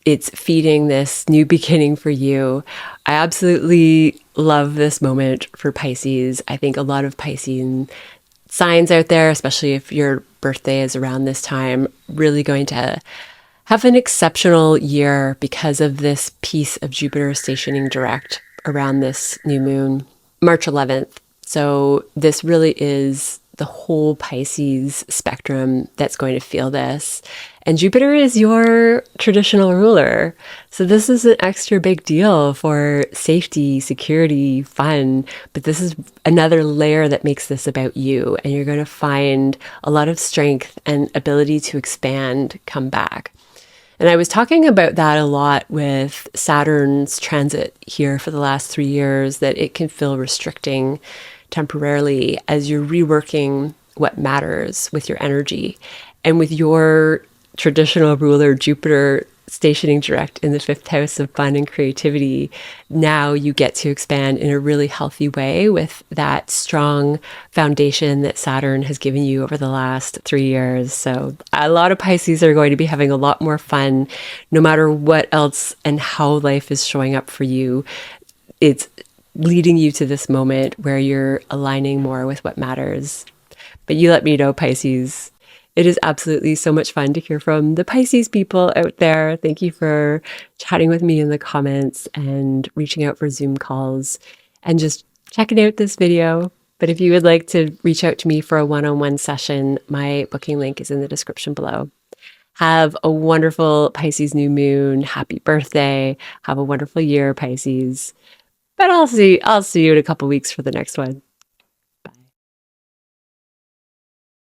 it's feeding this new beginning for you. I absolutely love this moment for Pisces. I think a lot of Piscean signs out there, especially if your birthday is around this time, really going to have an exceptional year because of this piece of Jupiter stationing direct around this new moon, March 11th. So this really is the whole Pisces spectrum that's going to feel this. And Jupiter is your traditional ruler. So this is an extra big deal for safety, security, fun. But this is another layer that makes this about you. And you're going to find a lot of strength and ability to expand come back. And I was talking about that a lot with Saturn's transit here for the last 3 years, that it can feel restricting temporarily as you're reworking what matters with your energy. And with your traditional ruler, Jupiter, stationing direct in the 5th house of fun and creativity, now you get to expand in a really healthy way with that strong foundation that Saturn has given you over the last 3 years. So a lot of Pisces are going to be having a lot more fun, no matter what else and how life is showing up for you. It's leading you to this moment where you're aligning more with what matters. But you let me know, Pisces. It is absolutely so much fun to hear from the Pisces people out there. Thank you for chatting with me in the comments and reaching out for Zoom calls and just checking out this video. But if you would like to reach out to me for a one-on-one session, my booking link is in the description below. Have a wonderful Pisces new moon. Happy birthday. Have a wonderful year, Pisces. But I'll see you in a couple weeks for the next one.